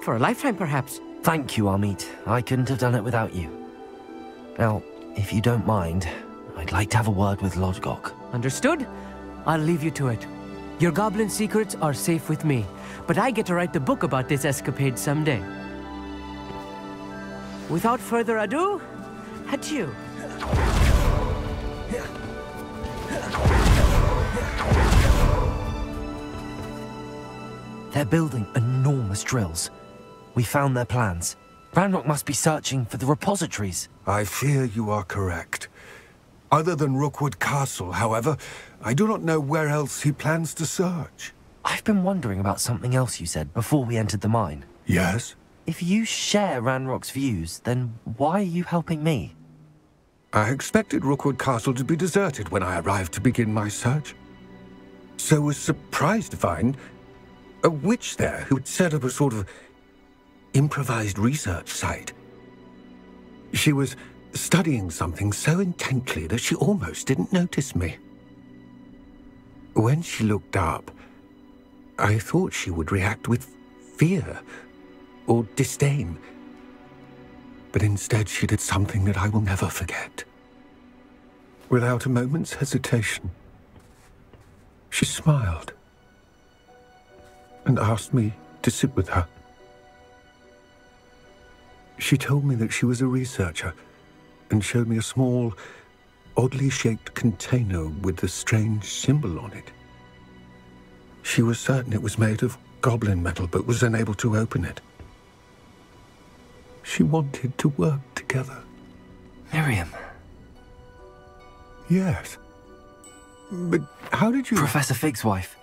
For a lifetime, perhaps. Thank you, Amit. I couldn't have done it without you. Now, if you don't mind, I'd like to have a word with Lodgok. Understood? I'll leave you to it. Your goblin secrets are safe with me, but I get to write the book about this escapade someday. Without further ado, adieu. They're building enormous drills. We found their plans. Ranrock must be searching for the repositories. I fear you are correct. Other than Rookwood Castle, however, I do not know where else he plans to search. I've been wondering about something else you said before we entered the mine. Yes? If you share Ranrock's views, then why are you helping me? I expected Rookwood Castle to be deserted when I arrived to begin my search. So was surprised to find a witch there who had set up a sort of improvised research site. She was studying something so intently that she almost didn't notice me. When she looked up, I thought she would react with fear or disdain. But instead she did something that I will never forget. Without a moment's hesitation, she smiled and asked me to sit with her. She told me that she was a researcher and showed me a small, oddly shaped container with a strange symbol on it. She was certain it was made of goblin metal, but was unable to open it. She wanted to work together. Miriam. Yes. But how did you... Professor Fig's wife.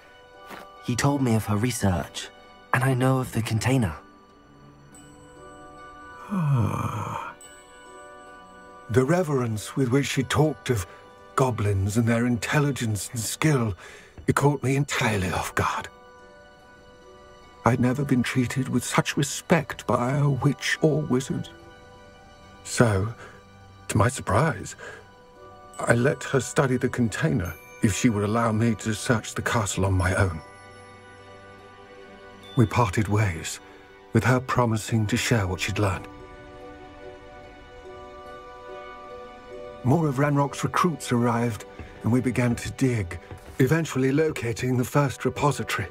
He told me of her research, and I know of the container. Ah. The reverence with which she talked of goblins and their intelligence and skill, it caught me entirely off guard. I'd never been treated with such respect by a witch or wizard. So, to my surprise, I let her study the container if she would allow me to search the castle on my own. We parted ways, with her promising to share what she'd learned. More of Ranrock's recruits arrived, and we began to dig, eventually locating the first repository.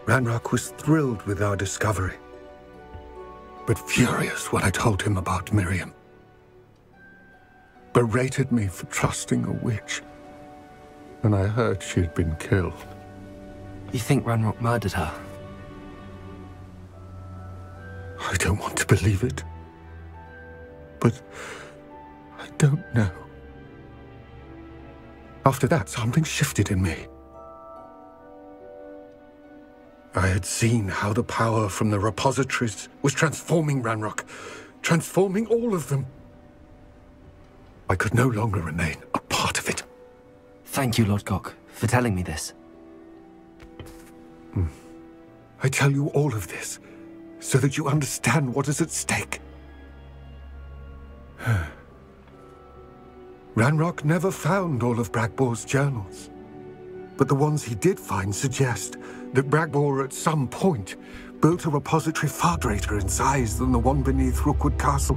Ranrock was thrilled with our discovery, but furious when I told him about Miriam. Berated me for trusting a witch, and I heard she had been killed. You think Ranrock murdered her? I don't want to believe it, but I don't know. After that, something shifted in me. I had seen how the power from the repositories was transforming Ranrock, transforming all of them. I could no longer remain a part of it. Thank you, Lodgok, for telling me this. I tell you all of this so that you understand what is at stake. Ranrock never found all of Bragbor's journals, but the ones he did find suggest that Bragbor at some point built a repository far greater in size than the one beneath Rookwood Castle.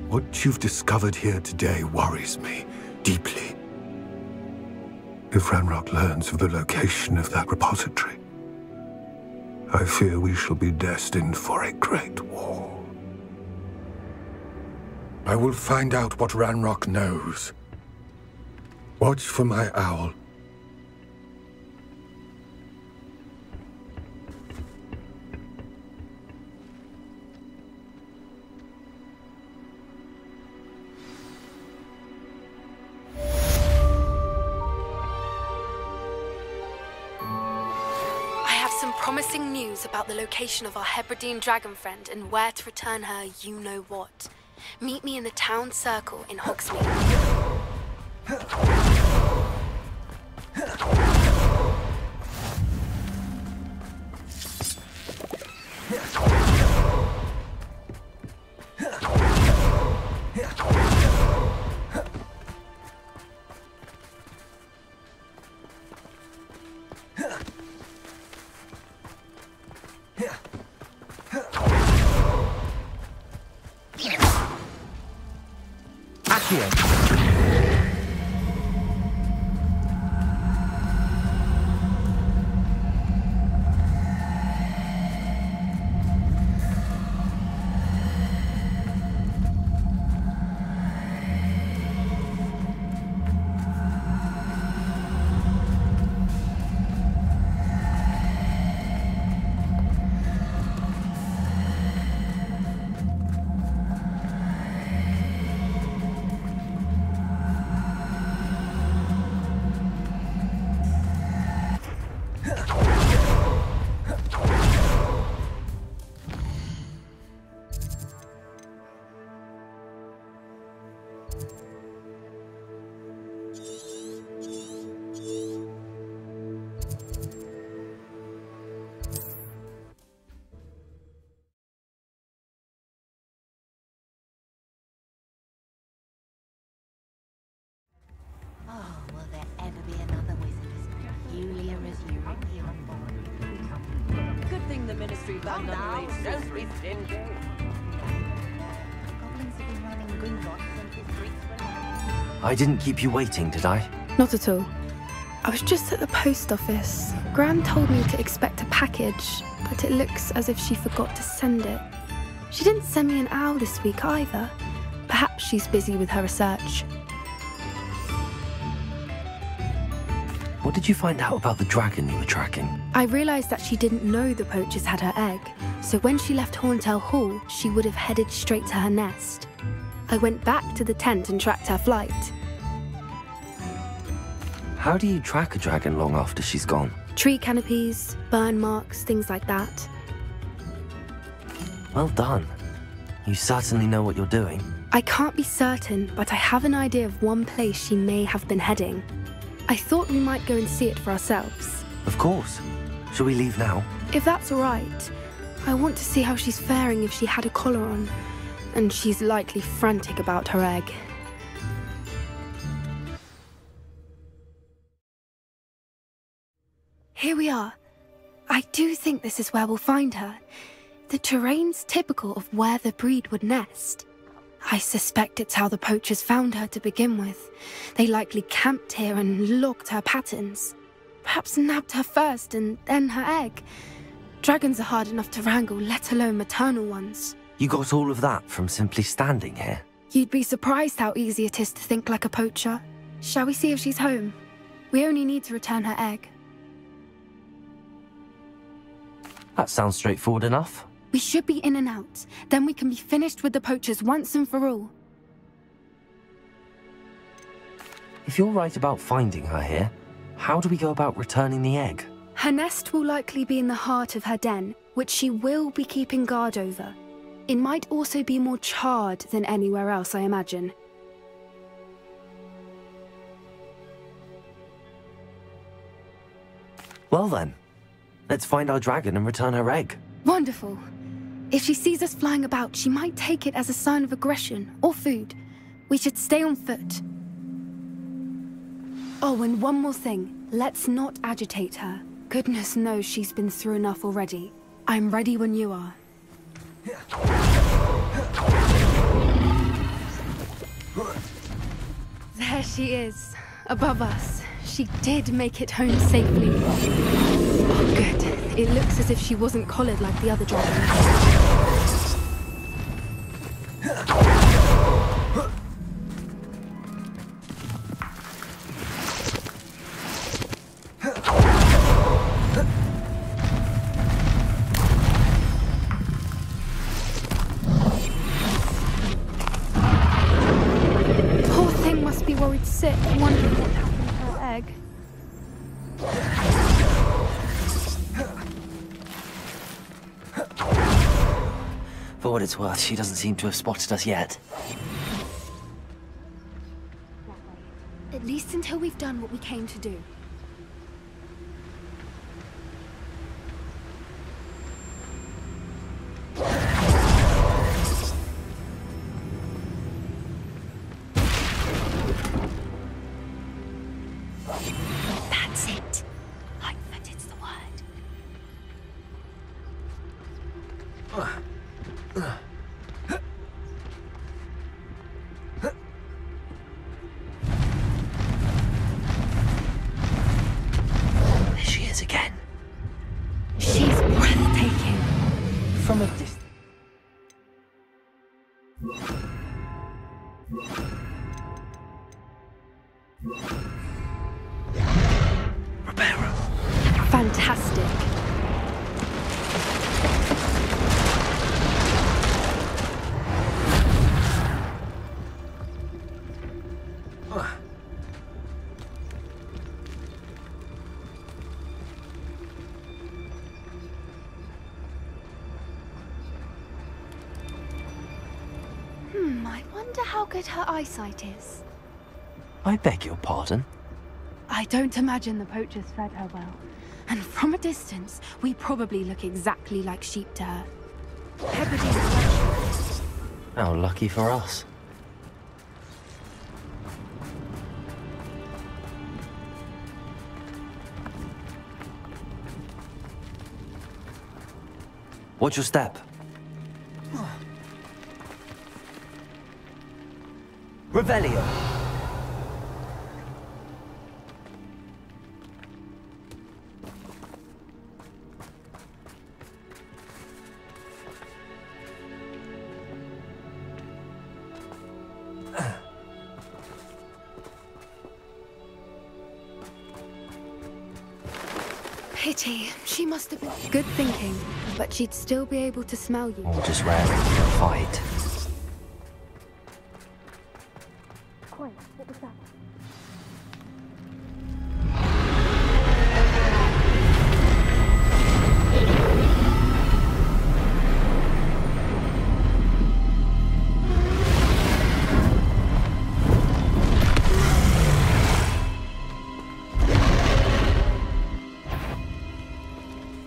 What you've discovered here today worries me deeply. If Ranrock learns of the location of that repository, I fear we shall be destined for a great war. I will find out what Ranrock knows. Watch for my owl. some promising news about the location of our Hebridean dragon friend and where to return her you-know-what. Meet me in the town circle in Hogsmeade. Calm down, don't be stingy. I didn't keep you waiting, did I? Not at all. I was just at the post office. Gran told me to expect a package, but it looks as if she forgot to send it. She didn't send me an owl this week either. Perhaps she's busy with her research. What did you find out about the dragon you were tracking? I realised that she didn't know the poachers had her egg, so when she left Horntail Hall, she would have headed straight to her nest. I went back to the tent and tracked her flight. How do you track a dragon long after she's gone? Tree canopies, burn marks, things like that. Well done. You certainly know what you're doing. I can't be certain, but I have an idea of one place she may have been heading. I thought we might go and see it for ourselves. Of course. Shall we leave now? If that's all right. I want to see how she's faring if she had a collar on. And she's likely frantic about her egg. Here we are. I do think this is where we'll find her. The terrain's typical of where the breed would nest. I suspect it's how the poachers found her to begin with. They likely camped here and logged her patterns. Perhaps nabbed her first and then her egg. Dragons are hard enough to wrangle, let alone maternal ones. You got all of that from simply standing here? You'd be surprised how easy it is to think like a poacher. Shall we see if she's home? We only need to return her egg. That sounds straightforward enough. We should be in and out. Then we can be finished with the poachers once and for all. If you're right about finding her here, how do we go about returning the egg? Her nest will likely be in the heart of her den, which she will be keeping guard over. It might also be more charred than anywhere else, I imagine. Well then, let's find our dragon and return her egg. Wonderful. If she sees us flying about, she might take it as a sign of aggression or food. We should stay on foot. Oh, and one more thing. Let's not agitate her. Goodness knows she's been through enough already. I'm ready when you are. There she is, above us. She did make it home safely. Oh, good. It looks as if she wasn't collared like the other dragons. Poor thing must be worried sick, wondering what happened to her egg. For what it's worth, she doesn't seem to have spotted us yet. At least until we've done what we came to do. That's it. Like that it's the word. There she is again. She's breathtaking. From a distance. Fantastic. I wonder how good her eyesight is. I beg your pardon? I don't imagine the poachers fed her well. And from a distance, we probably look exactly like sheep to her. How lucky for us. Watch your step. Revelio. Pity. She must have been good thinking, but she'd still be able to smell you. Or just raring for a fight. Quiet. What was that?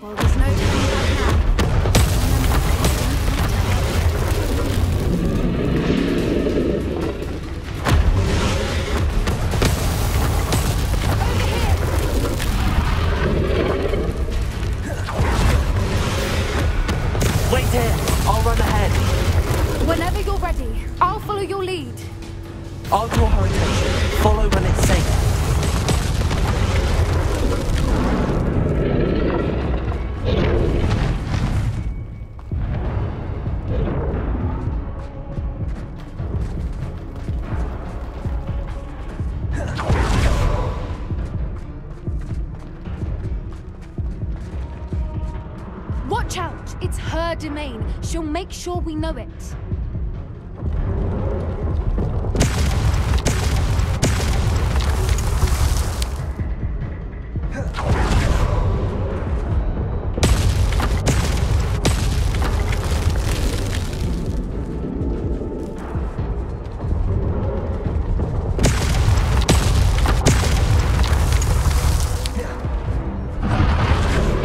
Well, there's no turning back now. Wait here. I'll run ahead. Whenever you're ready, I'll follow your lead. I'll draw her attention. Follow when it's safe. Watch out! It's her domain. She'll make sure we know it.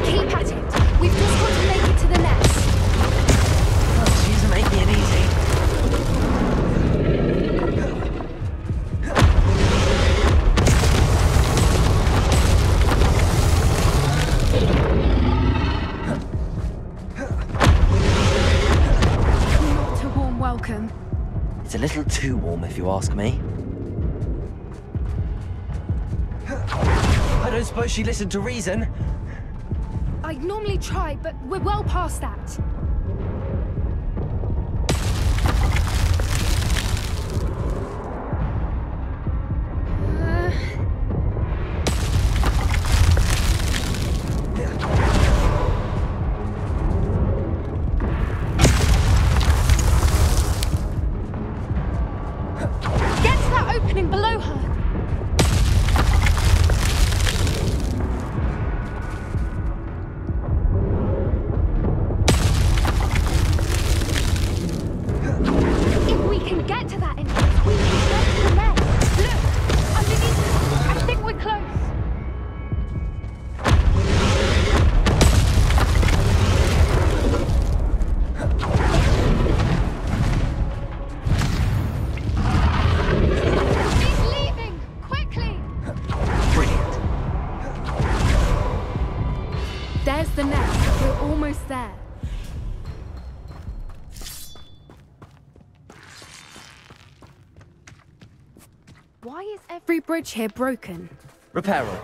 Keep at it. We've just got to make it to the nest. She isn't making it easy. Not a warm welcome. It's a little too warm, if you ask me. I don't suppose she listened to reason. I'd normally try, but we're well past that. Get to that opening below her. There's the nest. We're almost there. Why is every bridge here broken? Repair her.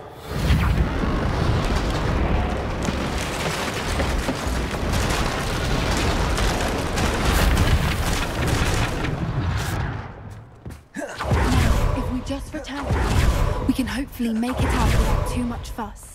If we just return, we can hopefully make it out without too much fuss.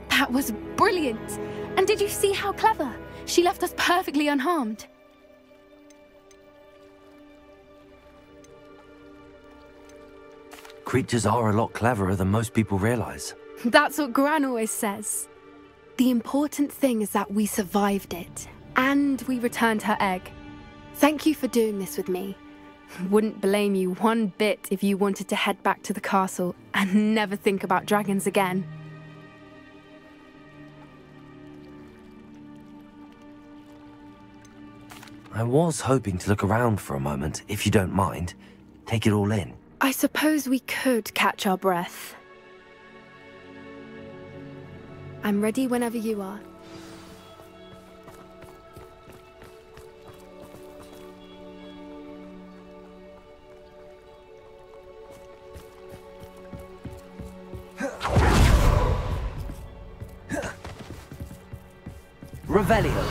That was brilliant! And did you see how clever? She left us perfectly unharmed. Creatures are a lot cleverer than most people realize. That's what Gran always says. The important thing is that we survived it, and we returned her egg. Thank you for doing this with me. Wouldn't blame you one bit if you wanted to head back to the castle and never think about dragons again. I was hoping to look around for a moment, if you don't mind. Take it all in. I suppose we could catch our breath. I'm ready whenever you are. Revelio.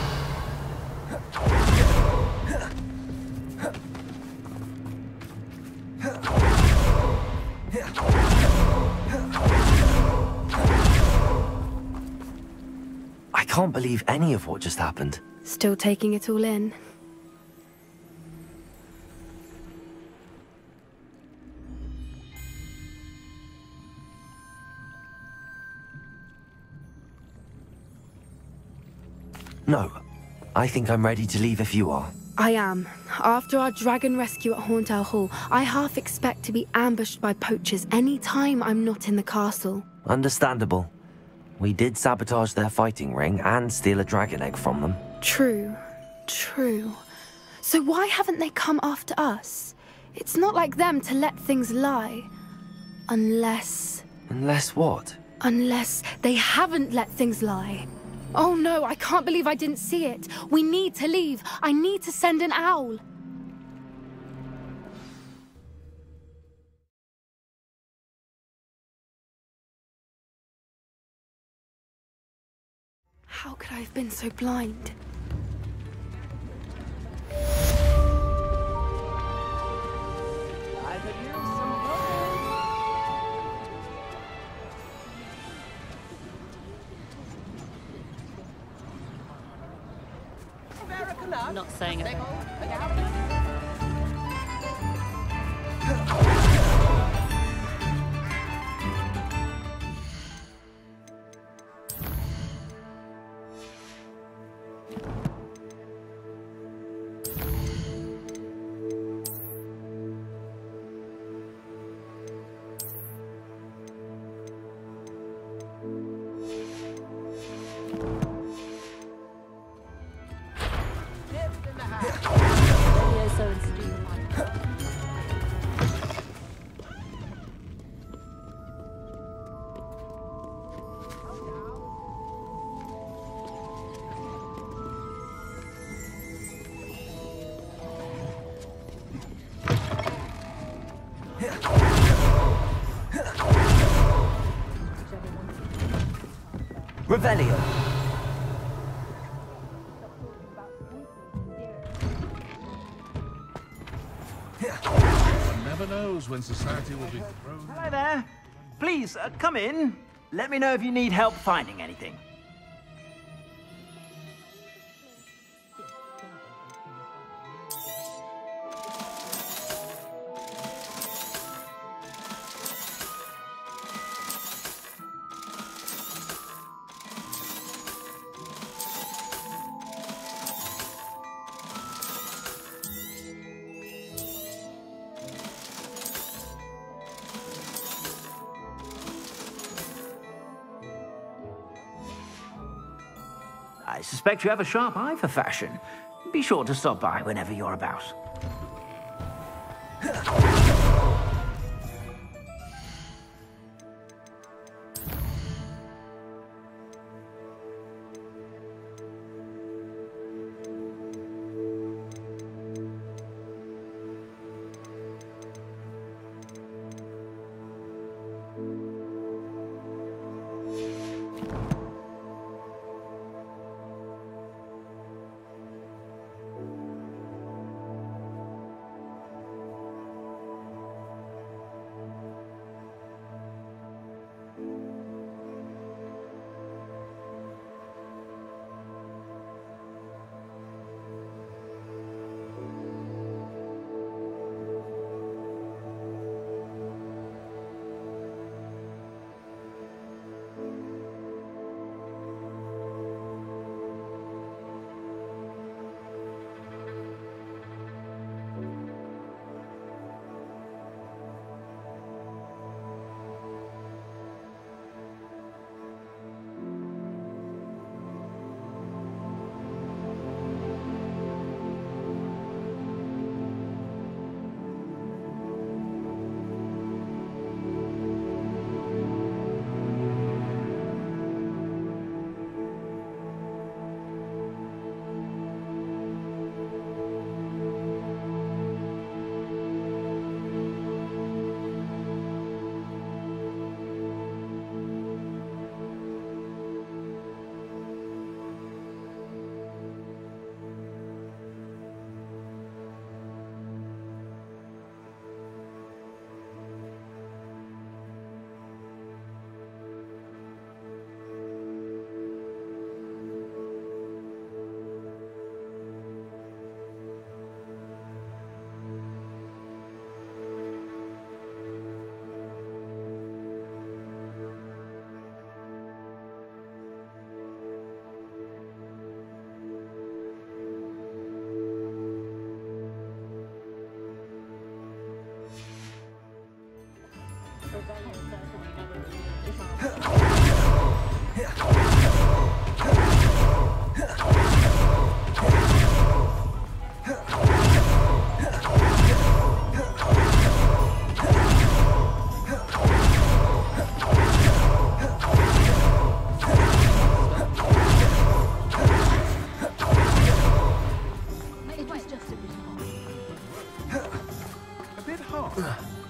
I can't believe any of what just happened. Still taking it all in. No. I think I'm ready to leave if you are. I am. After our dragon rescue at Hauntowl Hall, I half expect to be ambushed by poachers any time I'm not in the castle. Understandable. We did sabotage their fighting ring and steal a dragon egg from them. True. True. So why haven't they come after us? It's not like them to let things lie. Unless... Unless what? Unless they haven't let things lie. Oh no, I can't believe I didn't see it. We need to leave. I need to send an owl. How could I have been so blind? Not saying it. Revelio. knows when society will be thrown. Hello there. Please, come in. Let me know if you need help finding anything. I suspect you have a sharp eye for fashion. Be sure to stop by whenever you're about.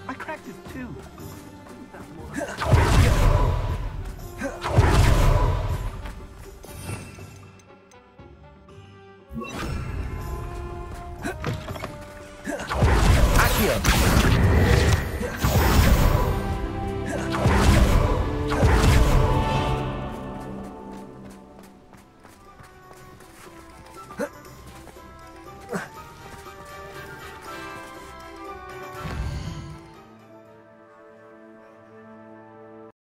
I cracked it too. Accio!